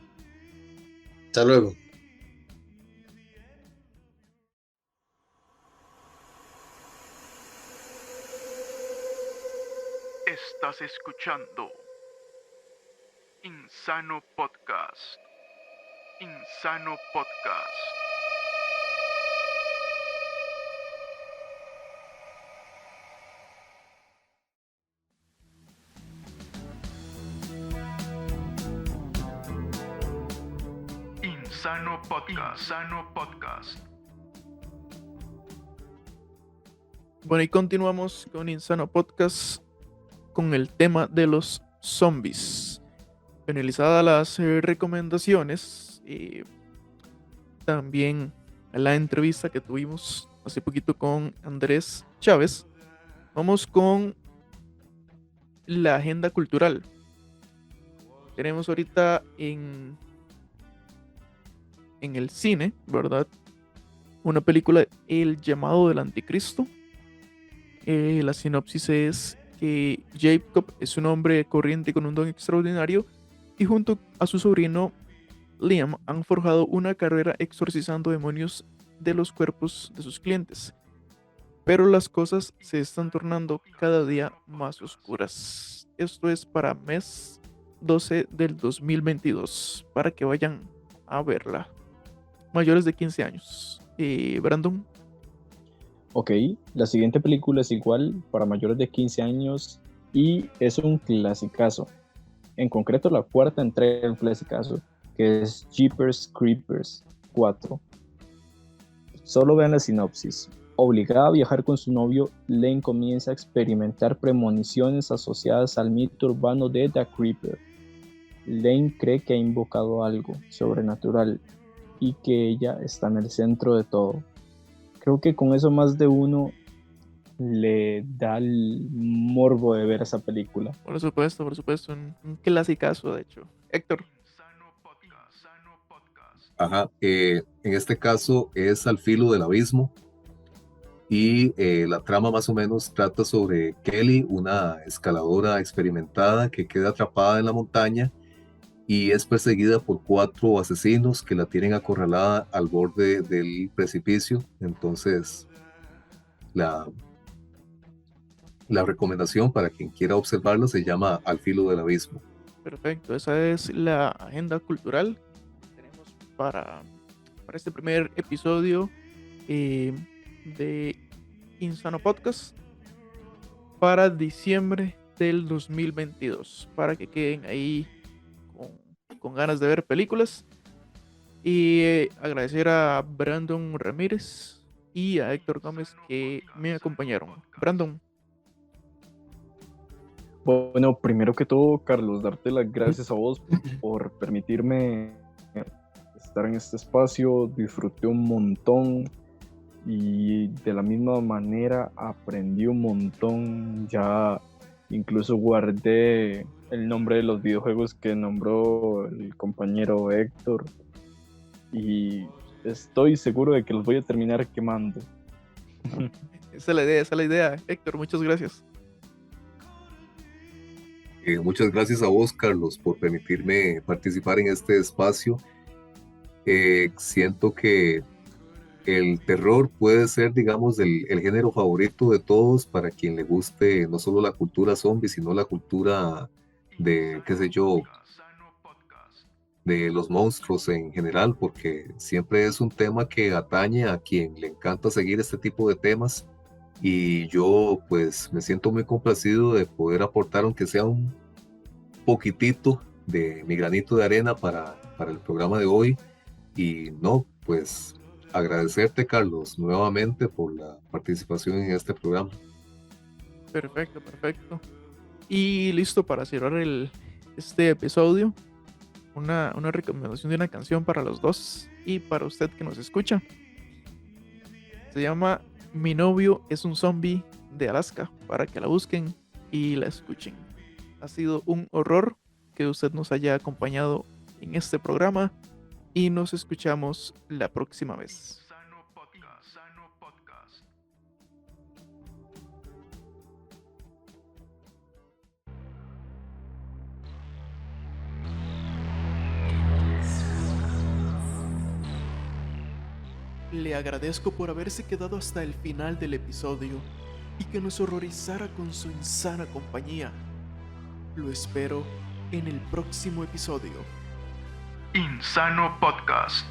Hasta luego. Estás escuchando Insano Podcast. Insano Podcast. Insano Podcast. Insano Podcast. Bueno, y continuamos con Insano Podcast con el tema de los zombies. Finalizadas las recomendaciones y también la entrevista que tuvimos hace poquito con Andrés Chávez, vamos con la agenda cultural. Tenemos ahorita en el cine, ¿verdad? Una película, El llamado del anticristo. La sinopsis es que Jacob es un hombre corriente con un don extraordinario y junto a su sobrino Liam han forjado una carrera exorcizando demonios de los cuerpos de sus clientes. pero las cosas se están tornando cada día más oscuras. Esto es para mes 12 del 2022, para que vayan a verla. Mayores de 15 años. Brandon. Ok, la siguiente película es igual para mayores de 15 años y es un clasicazo. En concreto, la cuarta entrega del clasicazo, que es Jeepers Creepers 4. Solo vean la sinopsis. Obligada a viajar con su novio, Lane comienza a experimentar premoniciones asociadas al mito urbano de The Creeper. Lane cree que ha invocado algo sobrenatural y que ella está en el centro de todo. Creo que con eso más de uno le da el morbo de ver esa película. Por supuesto, un clasicazo de hecho. Héctor. Ajá, en este caso es Al filo del abismo y la trama más o menos trata sobre Kelly, una escaladora experimentada que queda atrapada en la montaña y es perseguida por 4 asesinos que la tienen acorralada al borde del precipicio. Entonces la recomendación para quien quiera observarla se llama Al filo del abismo. Perfecto, esa es la agenda cultural que tenemos para este primer episodio de Insano Podcast para diciembre del 2022, para que queden ahí con ganas de ver películas. Y agradecer a Brandon Ramírez y a Héctor Gómez que me acompañaron. Brandon. Bueno, primero que todo, Carlos, darte las gracias a vos por permitirme estar en este espacio. Disfruté un montón y de la misma manera aprendí un montón. Ya incluso guardé el nombre de los videojuegos que nombró el compañero Héctor y estoy seguro de que los voy a terminar quemando. Esa es la idea. Héctor, muchas gracias. Muchas gracias a vos, Carlos, por permitirme participar en este espacio. Siento que el terror puede ser, digamos, el género favorito de todos para quien le guste no solo la cultura zombie, sino la cultura de, qué sé yo, de los monstruos en general, porque siempre es un tema que atañe a quien le encanta seguir este tipo de temas. Y yo pues me siento muy complacido de poder aportar, aunque sea un poquitito de mi granito de arena para el programa de hoy. Y no, pues agradecerte, Carlos, nuevamente por la participación en este programa. Perfecto. Y listo para cerrar este episodio. Una recomendación de una canción para los dos y para usted que nos escucha. Se llama Mi novio es un zombie de Alaska, para que la busquen y la escuchen. Ha sido un horror que usted nos haya acompañado en este programa y nos escuchamos la próxima vez. Le agradezco por haberse quedado hasta el final del episodio y que nos horrorizara con su insana compañía. Lo espero en el próximo episodio. Insano Podcast.